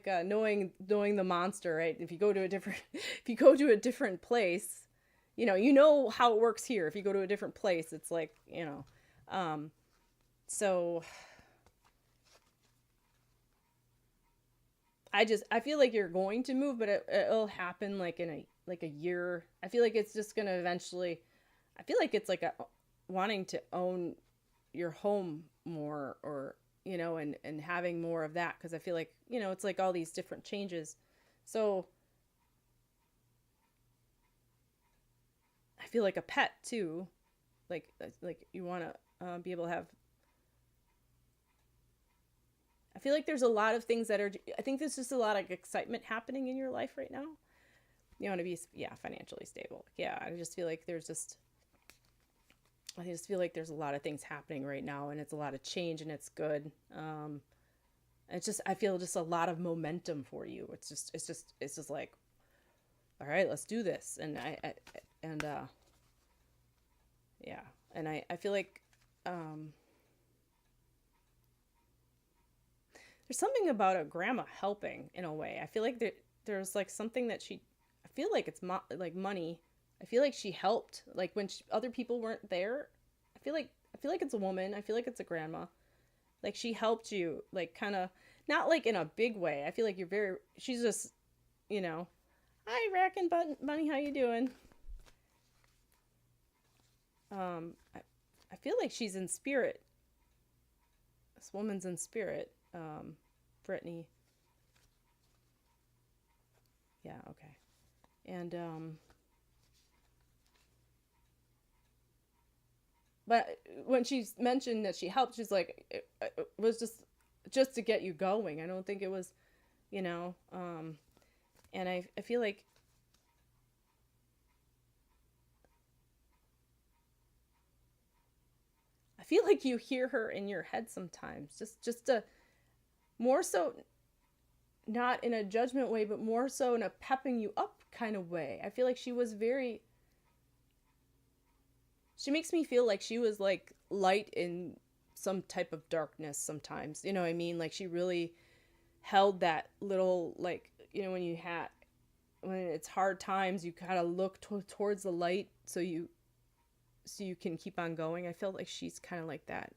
knowing the monster, right? If you go to a different place, you know how it works here. If you go to a different place, it's like, so I feel like you're going to move, but it'll happen like in a year. I feel like it's just going to eventually, I feel like it's like wanting to own your home more, or and having more of that, because I feel like, it's like all these different changes. So I feel like a pet too, like you want to be able to have. I feel like there's a lot of things I think there's just a lot of excitement happening in your life right now. You want to be, financially stable. Yeah, I just feel like I just feel like there's a lot of things happening right now, and it's a lot of change, and it's good. I feel just a lot of momentum for you. It's just like, all right, let's do this. And yeah. And I feel like, there's something about a grandma helping in a way. I feel like there's like something that I feel like it's like money. I feel like she helped, like when other people weren't there. I feel like it's a woman. I feel like it's a grandma. Like she helped you, like kind of, not like in a big way. I feel like she's just, hi, Rack and Bunny, how you doing? I feel like she's in spirit. This woman's in spirit. Brittany. Yeah, okay. And, but when she mentioned that she helped, she's like, it was just to get you going. I don't think it was, and I feel like, you hear her in your head sometimes, just to, more so, not in a judgment way, but more so in a pepping you up kind of way. I feel like she makes me feel like she was like light in some type of darkness sometimes. You know what I mean? Like she really held that little, like, when it's hard times, you kind of look towards the light so you can keep on going. I feel like she's kind of like that.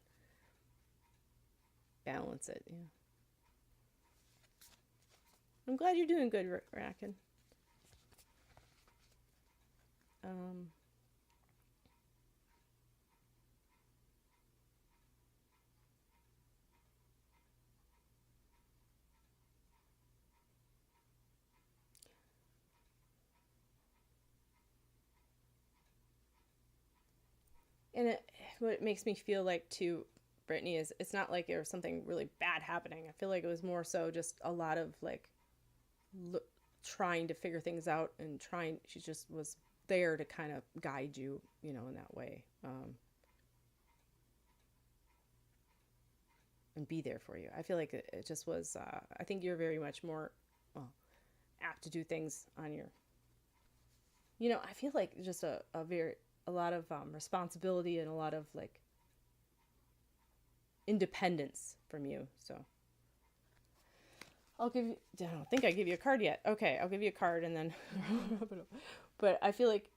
Balance it, yeah. I'm glad you're doing good, Racken. And what it makes me feel like too, Brittany, is it's not like there was something really bad happening. I feel like it was more so just a lot of like trying to figure things out and she just was there to kind of guide you, you know, in that way. And be there for you. I feel like it just was, I think you're very much more, well, apt to do things on your, you know, I feel like just a lot of responsibility and a lot of like independence from you. So I'll give you, I don't think I give you a card yet. Okay, I'll give you a card and then wrap it up. But I feel like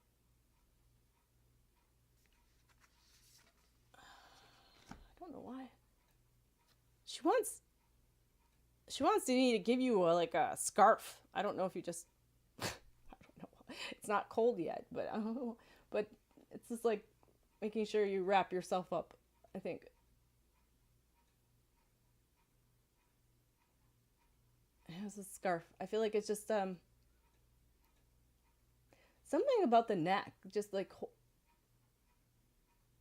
I don't know why. She wants me to give you like a scarf. I don't know if you just I don't know. It's not cold yet, but I don't know. But it's just like making sure you wrap yourself up, I think. It has a scarf. I feel like it's just something about the neck, just like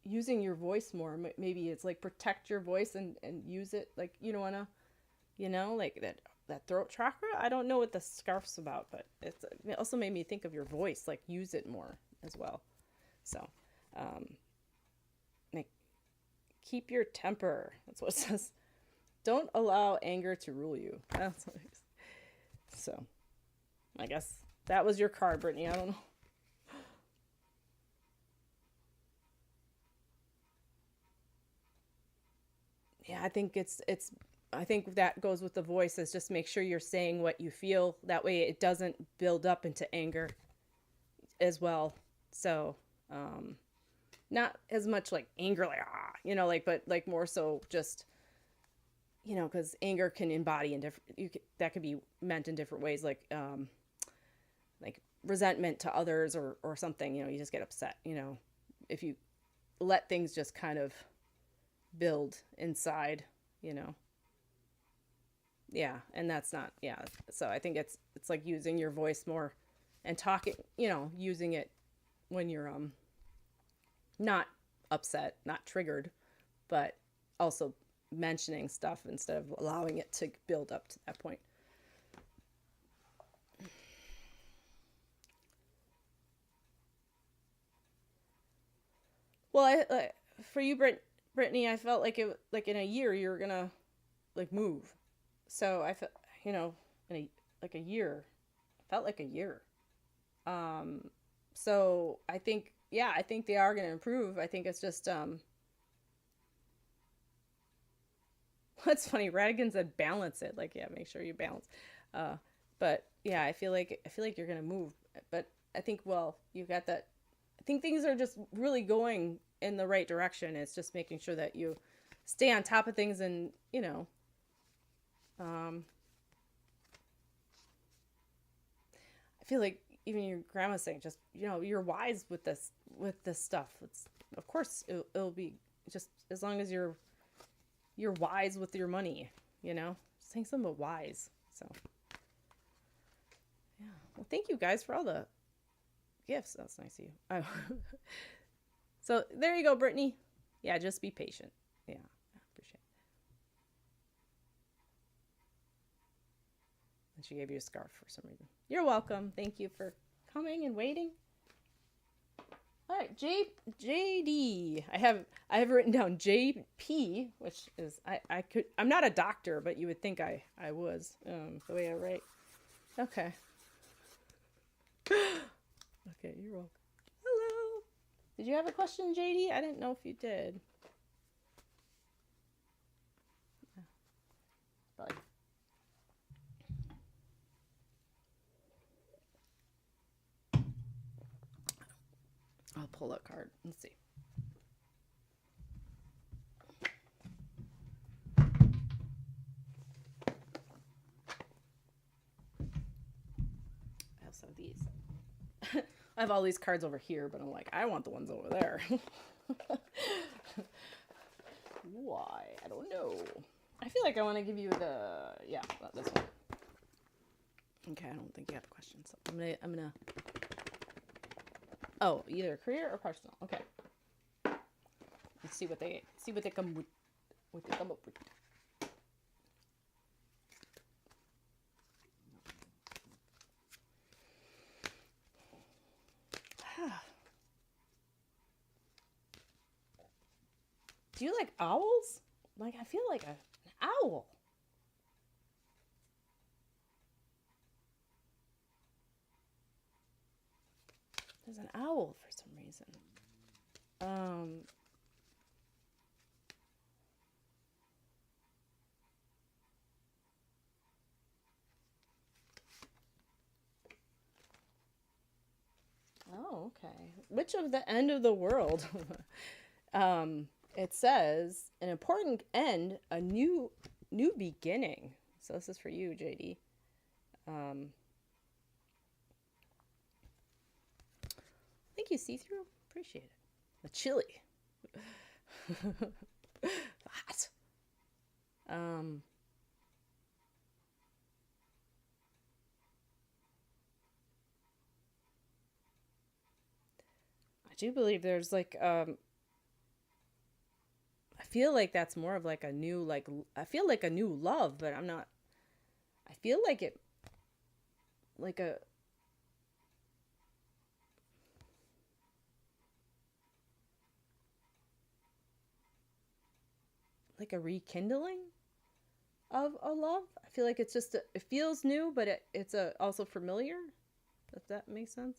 using your voice more. Maybe it's like protect your voice and use it, like you don't want to, you know, like that throat chakra. I don't know what the scarf's about, but it also made me think of your voice, like use it more as well. So like keep your temper. That's what it says. Don't allow anger to rule you. That's what it is. So I guess that was your card, Brittany. I don't know. Yeah, I think I think that goes with the voice, is just make sure you're saying what you feel. That way it doesn't build up into anger as well. So, not as much like anger, like, you know, like, but like more so just, you know, because anger can embody in different, that could be meant in different ways, like resentment to others or something, you know, you just get upset, you know, if you let things just kind of build inside, you know. Yeah, and that's not, yeah. So I think it's like using your voice more and talking, you know, using it when you're not upset, not triggered, but also mentioning stuff instead of allowing it to build up to that point. Well, for you, Brittany, I felt like like in a year you're gonna like move. So I felt, you know, like a year, felt like a year. So I think, yeah, I think they are gonna improve. I think it's just what's funny, Radigan said balance it. Like, yeah, make sure you balance. Uh, but yeah, I feel like you're gonna move. But I think, well, you got that. I think things are just really going in the right direction. It's just making sure that you stay on top of things, and you know, I feel like even your grandma's saying, just, you know, you're wise with this stuff. It's, of course it'll be just as long as you're wise with your money, you know, saying something about wise. So yeah, well, thank you guys for all the gifts. That's nice of you. Oh. So there you go, Brittany. Yeah, just be patient. Yeah, I appreciate it. And she gave you a scarf for some reason. You're welcome. Thank you for coming and waiting. All right, JD. I have written down JP, which is I'm not a doctor, but you would think I was, the way I write. Okay. Okay, you're welcome. Hello. Did you have a question, JD? I didn't know if you did. Probably. I'll pull that card. Let's see. I also have these. I have all these cards over here, but I'm like, I want the ones over there. Why? I don't know. I feel like I want to give you yeah, this one. Okay, I don't think you have a question, so I'm gonna. Oh, either career or personal. Okay. Let's see what they come with. What they come up with. Do you like owls? Like, I feel like an owl. There's an owl for some reason. Oh, okay. Which of the end of the world? It says an important end, a new beginning. So this is for you, JD. Thank you, see-through. Appreciate it. The chili. Hot. I do believe there's like I feel like that's more of like a new like I feel like a new love, but I'm not. I feel like it like a rekindling of a love. I feel like it's just it feels new, but it's also familiar. If that makes sense.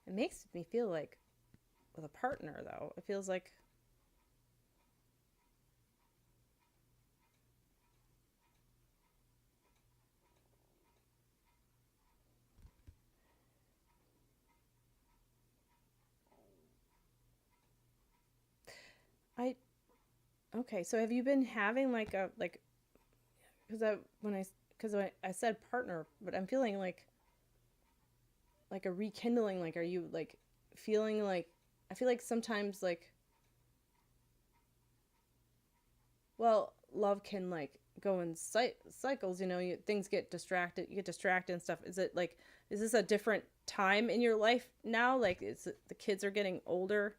It makes me feel like with a partner though. It feels like I okay. So have you been having like a like because I said partner, but I'm feeling like a rekindling. Like, are you like feeling like I feel like sometimes like well, love can like go in cycles. You know, things get distracted. You get distracted and stuff. Is this a different time in your life now? Like, the kids are getting older,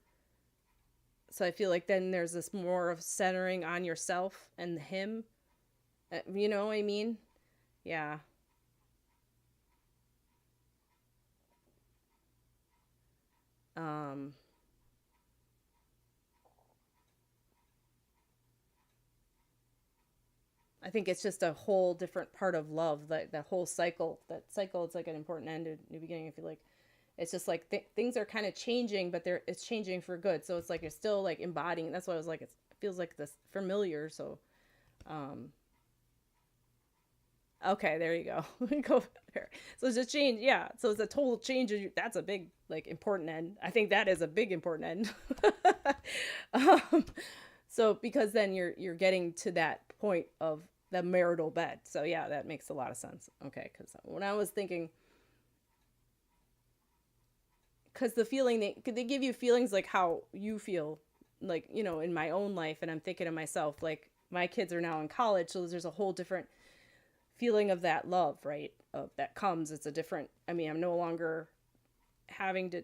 so I feel like then there's this more of centering on yourself and him. You know what I mean? Yeah. Um, I think it's just a whole different part of love. That whole cycle. That cycle. It's like an important end and new beginning. I feel like it's just like things are kind of changing, but it's changing for good. So it's like you're still like embodying. That's why I was like, it feels like this familiar. So, um, okay, there you go. Go there. So it's a change. Yeah. So it's a total change. That's a big like important end. I think that is a big important end. um, so because then you're getting to that point of the marital bed. So yeah, that makes a lot of sense. Okay, because when I was thinking, because the feeling they give you feelings like how you feel, like in my own life, and I'm thinking to myself like my kids are now in college, so there's a whole different feeling of that love, right? Of that comes. It's a different. I mean, I'm no longer having to,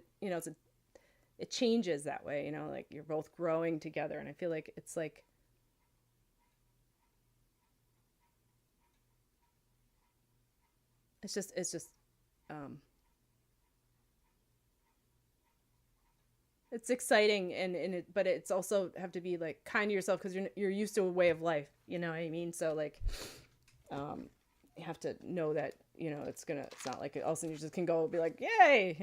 it changes that way, like you're both growing together, and I feel like it's like it's just um it's exciting but it's also have to be like kind to yourself because you're used to a way of life, you know what I mean? So like you have to know that it's not like all of a sudden you just can go and be like yay,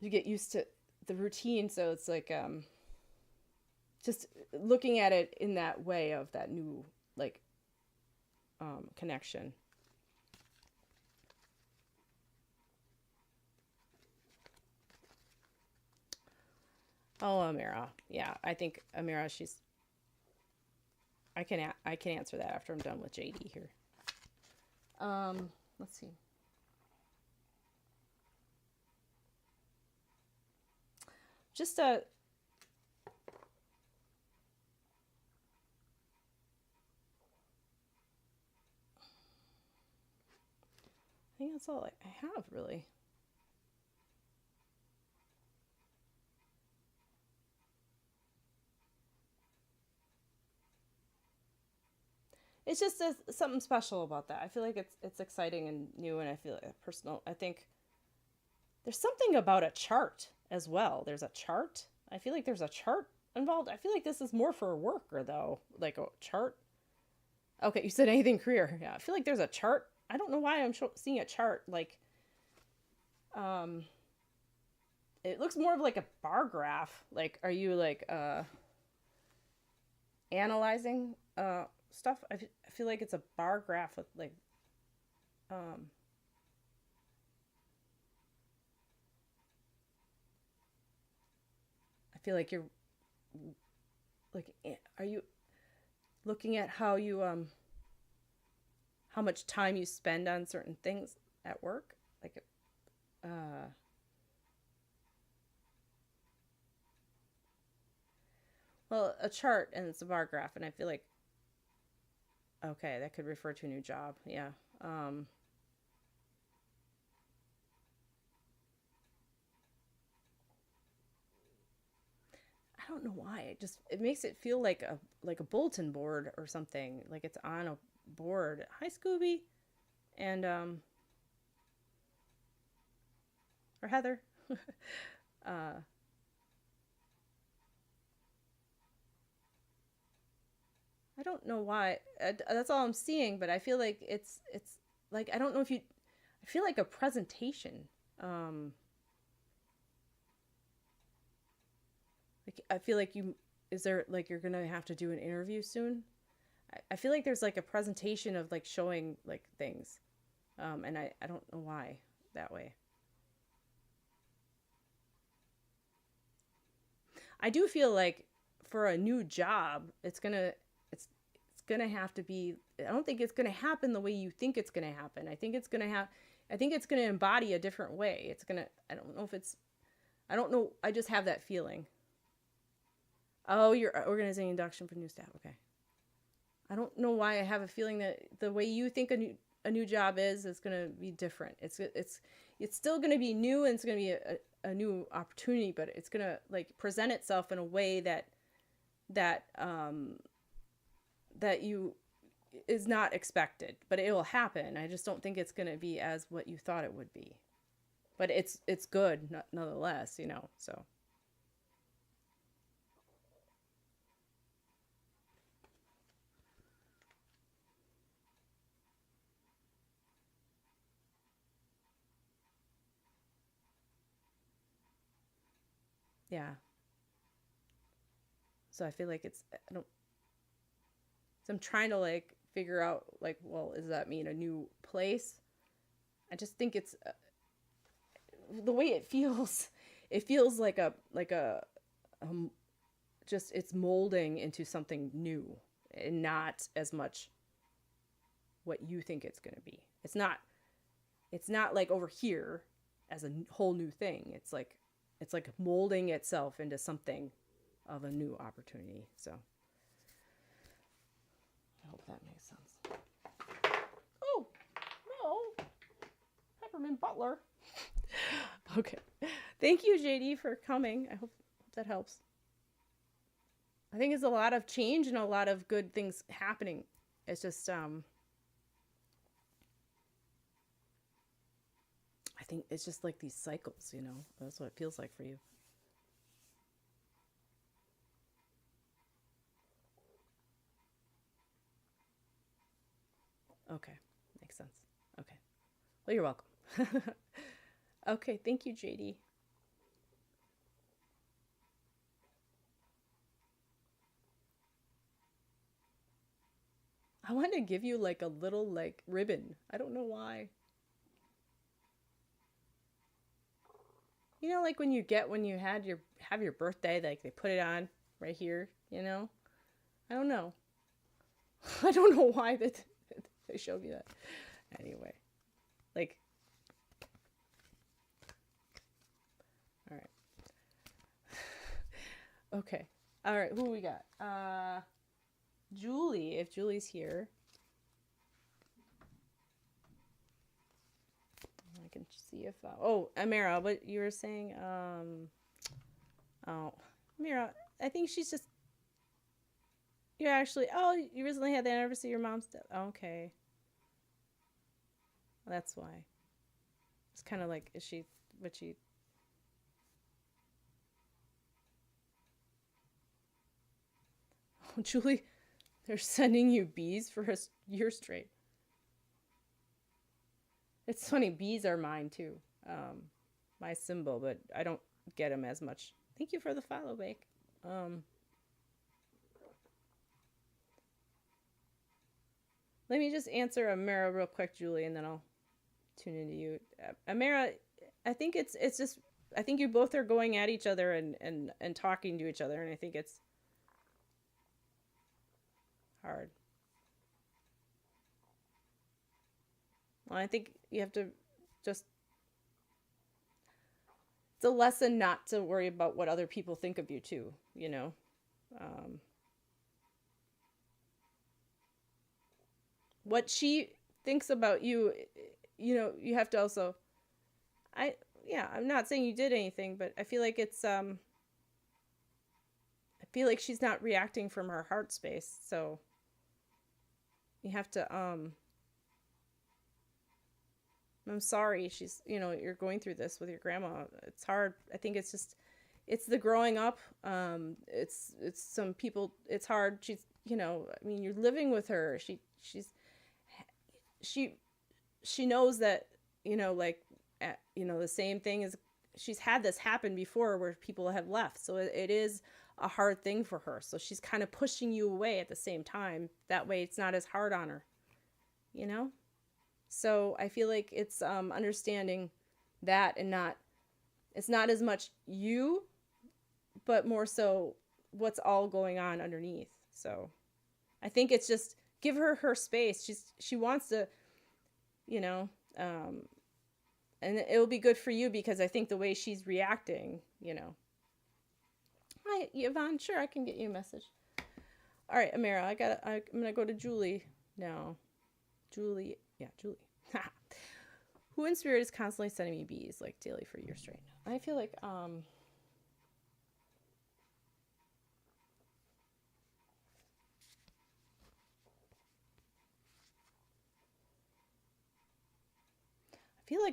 you get used to the routine, so it's like just looking at it in that way of that new like connection. Oh, Amira. Yeah, I think Amira, I can answer that after I'm done with JD here. Let's see. Just I think that's all I have really. it's just something special about that. I feel like it's exciting and new, and I feel like personal. I think there's something about a chart as well. There's a chart. I feel like there's a chart involved. I feel like this is more for work, or though, like a chart. Okay, you said anything career. Yeah, I feel like there's a chart. I don't know why I'm seeing a chart. Like, it looks more of like a bar graph. Like, are you like analyzing stuff? I feel like it's a bar graph with like I feel like you're like, are you looking at how you how much time you spend on certain things at work? Like, well, a chart, and it's a bar graph, and I feel like, okay, that could refer to a new job. Yeah. I don't know why. It makes it feel like a bulletin board or something. Like it's on a board. Hi, Scooby, and or Heather. uh, I don't know why. That's all I'm seeing, but I feel like it's like, I don't know if you. I feel like a presentation. Um, like I feel like you. Is there like you're gonna have to do an interview soon? I feel like there's like a presentation of like showing like things, and I don't know why that way. I do feel like for a new job, it's gonna have to be. I don't think it's gonna happen the way you think it's gonna happen. I think it's gonna have. I think it's gonna embody a different way. It's gonna. I don't know if it's. I don't know. I just have that feeling. Oh, you're organizing induction for new staff. Okay. I don't know why I have a feeling that the way you think a new job is gonna be different. It's still gonna be new, and it's gonna be a new opportunity, but it's gonna like present itself in a way that that you is not expected, but it will happen. I just don't think it's gonna be as what you thought it would be, but it's good nonetheless, you know. So yeah. So I feel like I don't. So I'm trying to like figure out like, well, does that mean a new place? I just think it's the way it feels. It feels like um, just it's molding into something new, and not as much what you think it's going to be. It's not like over here as a whole new thing. It's like molding itself into something of a new opportunity. So I hope that makes sense. Oh, no. Peppermint Butler. Okay. Thank you, JD, for coming. I hope that helps. I think it's a lot of change and a lot of good things happening. It's just I think it's just like these cycles, you know. That's what it feels like for you. Okay. Makes sense. Okay. Well, you're welcome. Okay, thank you, JD. I wanted to give you like a little like ribbon. I don't know why. You know, like when you have your birthday, like they put it on right here, you know? I don't know. I don't know why that they showed me that. Anyway, like, all right. Okay. All right, who we got? Julie, if Julie's here. I can see if oh, Amira, what you were saying, oh, Amira, I think she's just You're actually, oh, you recently had the anniversary of your mom's death. Okay. Well, that's why. It's kind of like, is she, what she, oh, Julie, they're sending you bees for a year straight. It's funny, bees are mine too. My symbol, but I don't get them as much. Thank you for the follow, Bake. Um, Let me just answer Amara real quick, Julie, and then I'll tune into you. Amara, I think it's just I think you both are going at each other and talking to each other, and I think it's hard. Well, I think you have to just it's a lesson not to worry about what other people think of you too, you know. Um, what she thinks about you, you know, you have to also I yeah, I'm not saying you did anything, but I feel like I feel like she's not reacting from her heart space. So you have to I'm sorry she's, you know, you're going through this with your grandma. It's hard. I think it's just it's the growing up. It's some people it's hard. She's, you know, I mean, you're living with her. She she knows that, you know, like you know, the same thing is she's had this happen before where people have left. So it is a hard thing for her. So she's kind of pushing you away at the same time. That way it's not as hard on her, you know? So I feel like it's understanding that and not it's not as much you, but more so what's all going on underneath. So I think it's just give her her space. She wants to, you know, and it'll be good for you because I think the way she's reacting, you know. Hi, Yvonne. Sure, I can get you a message. All right, Amara, I'm gonna go to Julie now. Julie, yeah, Julie. Who in spirit is constantly sending me bees like daily for years straight? I feel like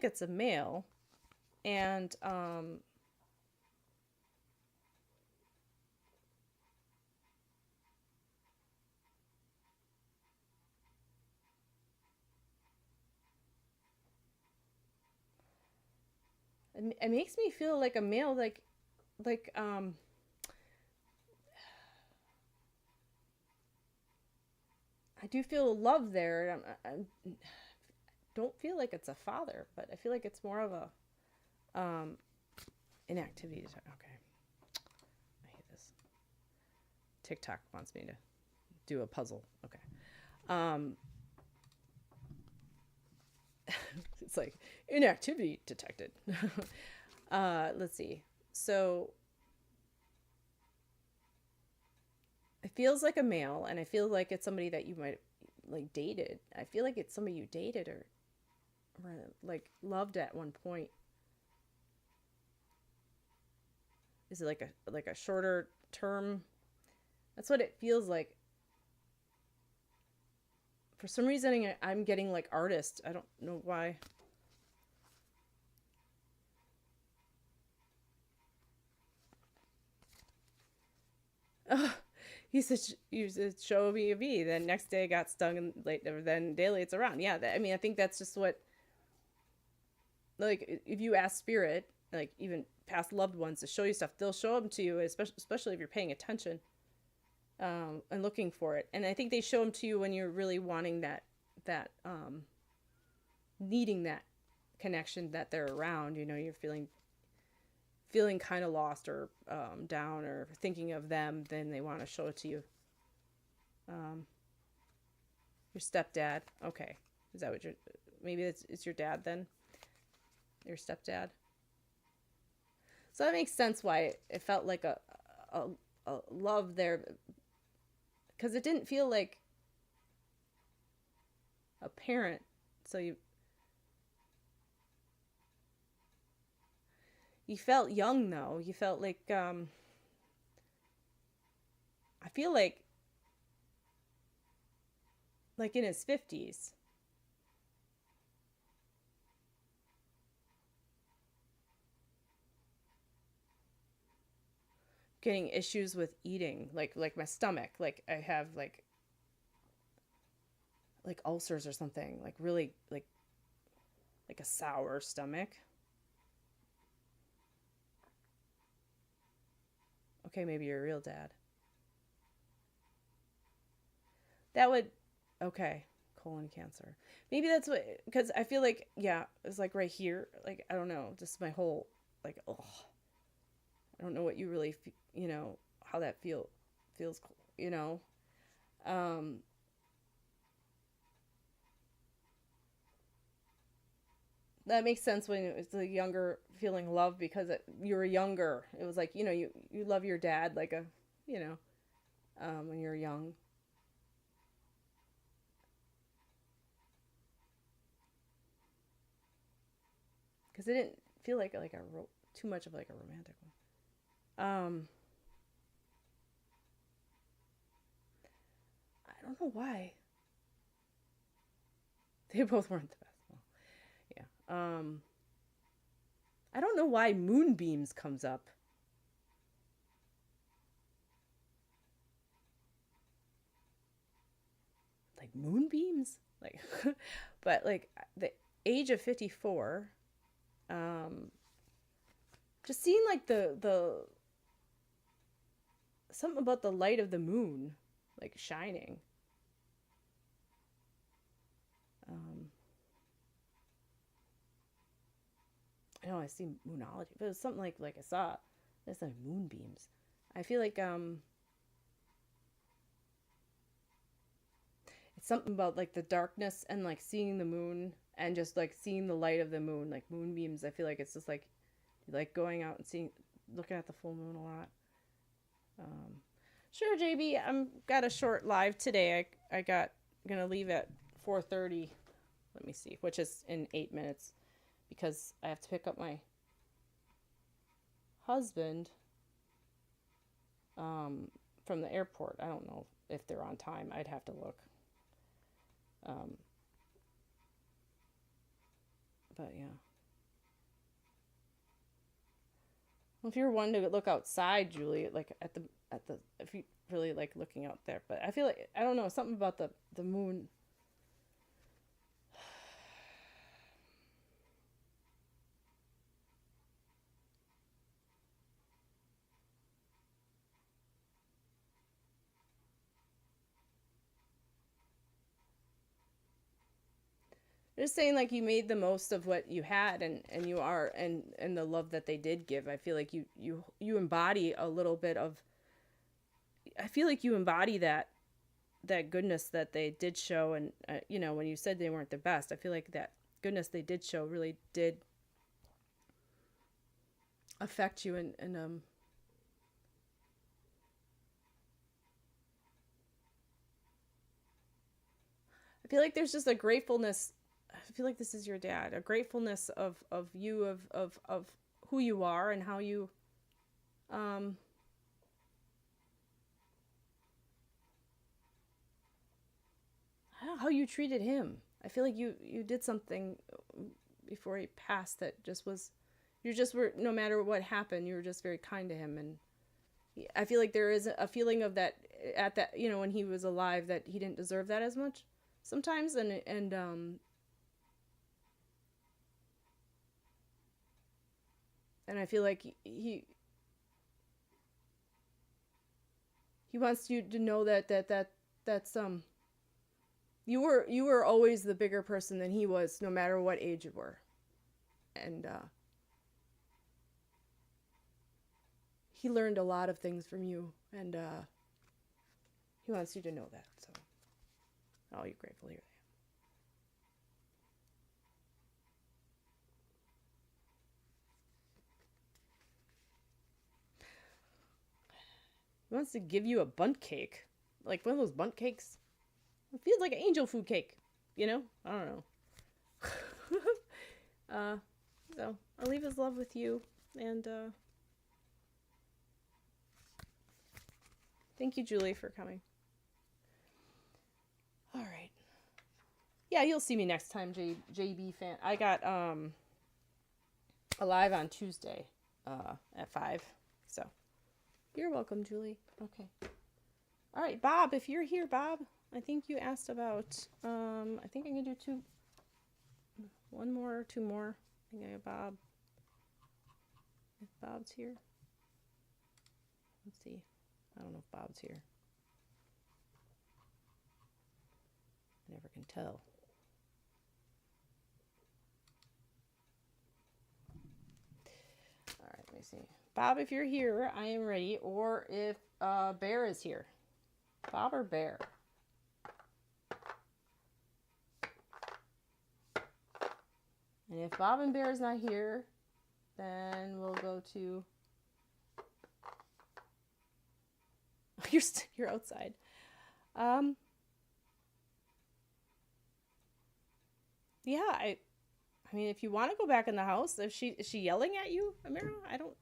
it's a male, and it makes me feel like a male, like I do feel love there. I don't feel like it's a father, but I feel like it's more of a inactivity. Okay, I hate this. TikTok wants me to do a puzzle. Okay. Um, it's like inactivity detected. Let's see. So it feels like a male, and I feel like it's somebody that you might like dated. I feel like it's somebody you dated or like loved at one point. Is it like a shorter term? That's what it feels like. For some reason, I'm getting like artist. I don't know why. Oh, he said, "You said show me a bee." Then next day, got stung, and later then daily it's around. Yeah, I mean, I think that's just what. Like, if you ask spirit, like even past loved ones to show you stuff, they'll show them to you, especially if you're paying attention, and looking for it. And I think they show them to you when you're really wanting that needing that connection that they're around. You know, you're feeling kind of lost or down or thinking of them, then they want to show it to you. Um, your stepdad. Okay. Is that what maybe it's your dad then? Your stepdad? So that makes sense why it felt like a love there. Because it didn't feel like a parent. So you felt young though. You felt like I feel like like in his 50s. Getting issues with eating, like my stomach, like I have like ulcers or something, like really like a sour stomach. Okay, maybe you're a real dad. That would, okay, colon cancer. Maybe that's what, because I feel like, yeah, it's like right here. Like, I don't know, just my whole, like, oh, I don't know what you really, how that feels, you know. Um, that makes sense when it was the younger feeling love because you were younger. It was like, you love your dad like a, you know, when you're young. Because it didn't feel like too much of like a romantic one. I don't know why they both weren't the best. Well, yeah. I don't know why moonbeams comes up. Like moonbeams, like, but like the age of 54. Um, just seeing like the something about the light of the moon, like shining. Um, I know I see moonology, but it was something like I saw. It's like moonbeams. I feel like it's something about like the darkness and like seeing the moon and just like seeing the light of the moon, like moonbeams. I feel like it's just like going out and looking at the full moon a lot. Um, sure, JB. I'm got a short live today. I got gonna leave at 4:30. Let me see, which is in 8 minutes, because I have to pick up my husband from the airport. I don't know if they're on time. I'd have to look. Um, but yeah. Well, if you're one to look outside, Julie, like at the if you really like looking out there, but I feel like I don't know something about the moon. Just saying, like, you made the most of what you had, and you are, and the love that they did give. I feel like you embody a little bit of. I feel like you embody that goodness that they did show, and when you said they weren't the best, I feel like that goodness they did show really did affect you, and I feel like there's just a gratefulness. I feel like this is your dad, a gratefulness of you, of who you are and how you um how you treated him. I feel like you did something before he passed that just was, you just were, no matter what happened, you were just very kind to him. And I feel like there is a feeling of that at that, when he was alive, that he didn't deserve that as much sometimes. And I feel like he wants you to know that's you were always the bigger person than he was, no matter what age you were. And he learned a lot of things from you, and he wants you to know that. So, oh, you're grateful here. He wants to give you a bundt cake, like one of those bundt cakes. It feels like an angel food cake, I don't know. So I'll leave his love with you, and thank you, Julie, for coming. All right. Yeah, you'll see me next time, JB fan. I got a live on Tuesday at 5. So you're welcome, Julie. Okay. All right, Bob, if you're here, Bob, I think you asked about I think I can do two more. I think I have Bob. If Bob's here. Let's see. I don't know if Bob's here. I never can tell. All right, let me see. Bob, if you're here, I am ready. Or if Bear is here. Bob or Bear? And if Bob and Bear is not here, then we'll go to... You're outside. Yeah, I mean, if you want to go back in the house, is she yelling at you, Amira? I don't...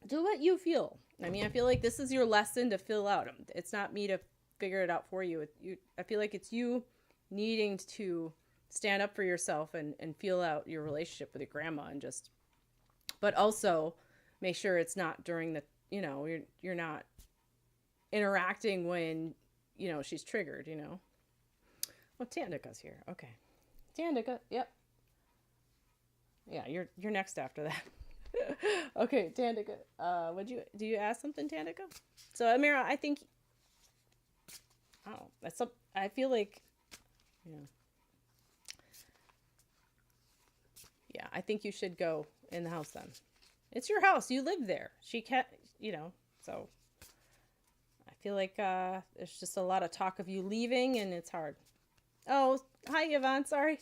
Do what you feel. I mean, I feel like this is your lesson to fill out. It's not me to figure it out for you. I feel like it's you needing to stand up for yourself and feel out your relationship with your grandma and just... But also make sure it's not during the... You know, you're not interacting when, you know, she's triggered, you know. Well, Tandika's here. Okay. Tandika, yep. Yeah, you're next after that. Okay, Tandika. Do you ask something, Tandika? So, Amira, I think... Oh, I feel like, you know... Yeah, I think you should go in the house then. It's your house. You live there. She can't, you know, so... I feel like there's just a lot of talk of you leaving, and it's hard. Oh, hi, Yvonne. Sorry.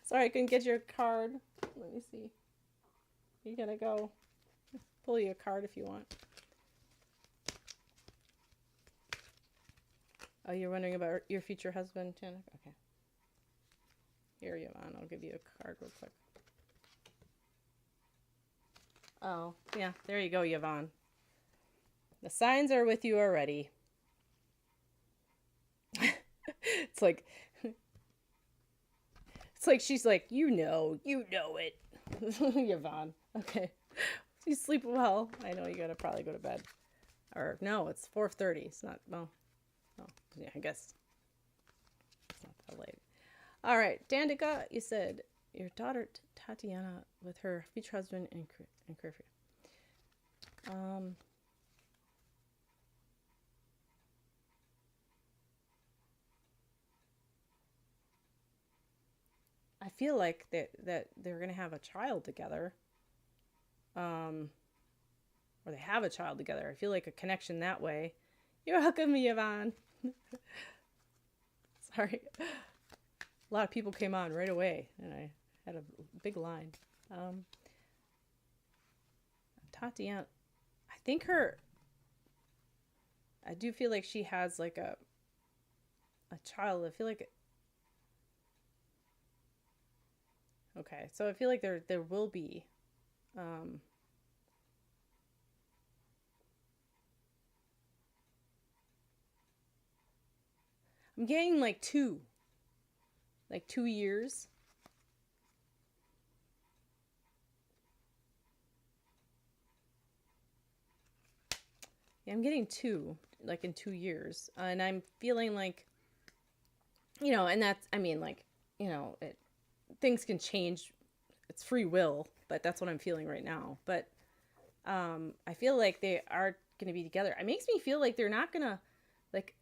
Sorry, I couldn't get your card. Let me see. You're going to go pull you a card if you want. Oh, you're wondering about your future husband, Janet? Okay. Here, Yvonne. I'll give you a card real quick. Oh, yeah. There you go, Yvonne. The signs are with you already. It's like... It's like she's like, you know it. Yvonne. Okay. You sleep well. I know you gotta probably go to bed. Or no, it's 4:30. It's not, well, yeah, I guess it's not that late. All right, Dandika, you said your daughter Tatiana with her future husband in curfew. I feel like that they're gonna have a child together, or they have a child together. I feel like a connection that way. You're welcome, Yvonne. Sorry, a lot of people came on right away, and I had a big line. Tatiana, I do feel like she has like a child. I feel like. Okay, so I feel like there will be, I'm getting like 2 years. Yeah, I'm getting 2, like in 2 years, and I'm feeling like, you know, and that's, I mean, like, you know, things can change. It's free will, but that's what I'm feeling right now. But I feel like they are going to be together. It makes me feel like they're not going to, like,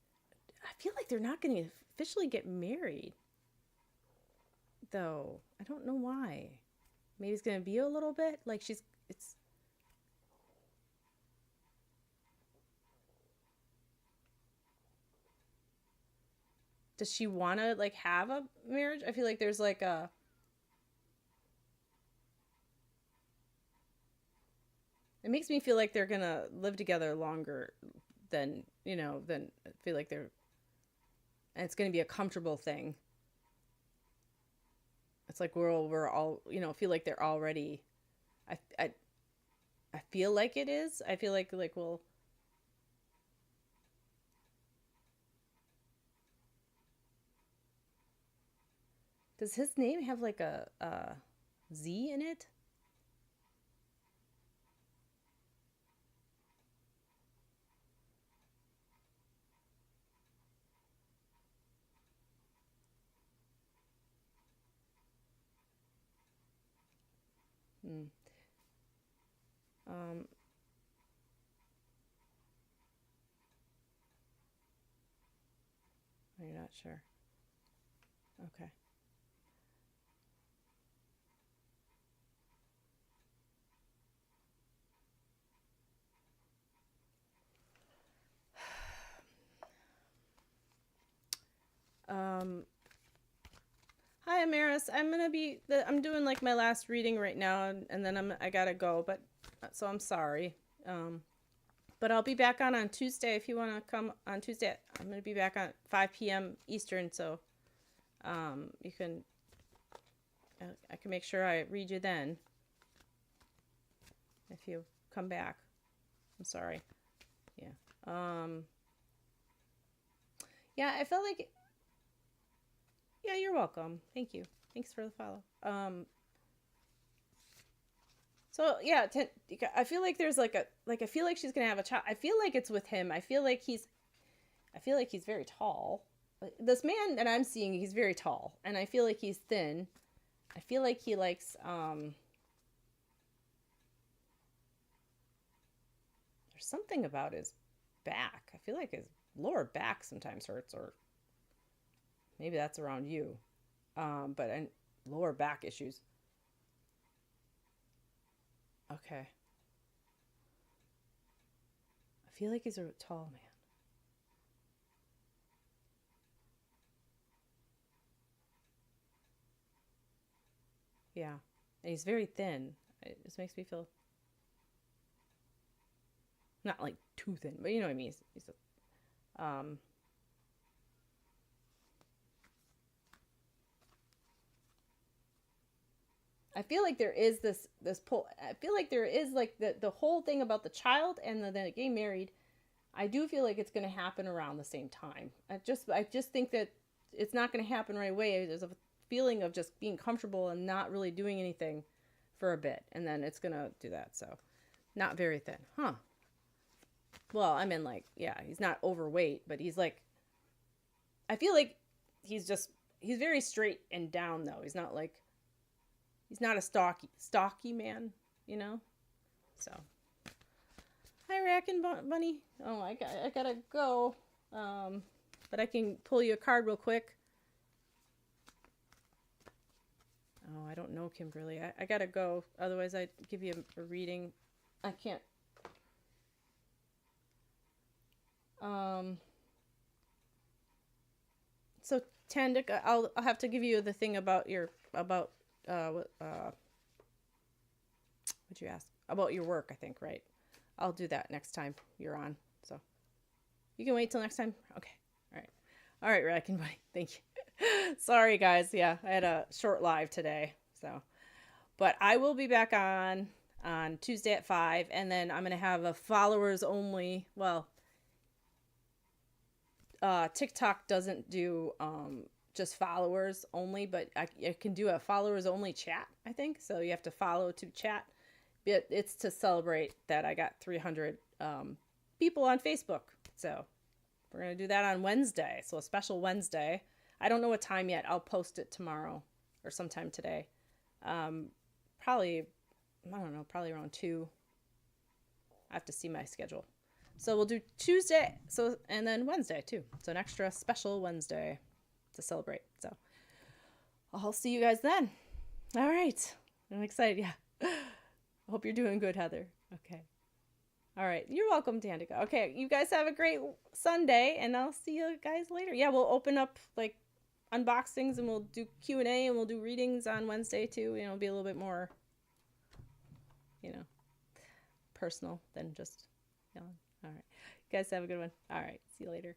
I feel like they're not going to officially get married. Though, I don't know why. Maybe it's going to be a little bit. Like, does she want to, like, have a marriage? I feel like there's, like, it makes me feel like they're going to live together longer than, you know, than I feel like and it's going to be a comfortable thing. It's like we're all, you know, feel like they're already, I feel like it is. I feel like, well, Does his name have like a Z in it? Hmm. Um, you're not sure. Okay. Um, Hi, Amaris. I'm doing like my last reading right now, and then I gotta go, but so I'm sorry. Um, but I'll be back on Tuesday if you want to come on Tuesday. I'm gonna be back on 5 p.m. Eastern, so you can I can make sure I read you then if you come back. I'm sorry. Yeah. Yeah, I felt like. Yeah, you're welcome. Thank you. Thanks for the follow. So yeah, I feel like there's I feel like she's gonna have a child. I feel like it's with him. I feel like he's very tall. This man that I'm seeing, he's very tall, and I feel like he's thin. I feel like he likes there's something about his back. I feel like his lower back sometimes hurts, or maybe that's around you. But lower back issues. Okay. I feel like he's a tall man. Yeah. And he's very thin. It just makes me feel not like too thin, but you know what I mean. He's I feel like there is this pull. I feel like there is like the whole thing about the child and then getting married. I do feel like it's going to happen around the same time. I just think that it's not going to happen right away. There's a feeling of just being comfortable and not really doing anything for a bit, and then it's going to do that. So, not very thin, huh? Well, I mean, like, yeah, he's not overweight, but he's like, I feel like he's very straight and down though. He's not a stocky man, you know. So, hi, Rackin' Bunny. Oh, I gotta go. But I can pull you a card real quick. Oh, I don't know, Kimberly. I gotta go. Otherwise, I'd give you a reading. I can't. So Tandika, I'll have to give you the thing about what'd you ask about your work? I think, right? I'll do that next time you're on. So you can wait till next time. Okay. All right, Rackin' Bunny. Thank you. Sorry, guys. Yeah, I had a short live today. So, but I will be back on Tuesday at 5, and then I'm gonna have a followers only. Well, TikTok doesn't do just followers only, but I can do a followers only chat, I think. So you have to follow to chat. But it's to celebrate that I got 300 people on Facebook. So we're going to do that on Wednesday. So a special Wednesday. I don't know what time yet. I'll post it tomorrow or sometime today. Probably, I don't know, probably around 2. I have to see my schedule. So we'll do Tuesday, and then Wednesday too. So an extra special Wednesday to celebrate. So I'll see you guys then. All right. I'm excited. Yeah. I hope you're doing good, Heather. Okay. All right. You're welcome, Danica. Okay. You guys have a great Sunday, and I'll see you guys later. Yeah, we'll open up like unboxings, and we'll do Q&A, and we'll do readings on Wednesday too. You know, it'll be a little bit more, personal than just yelling. All right. You guys have a good one. All right. See you later.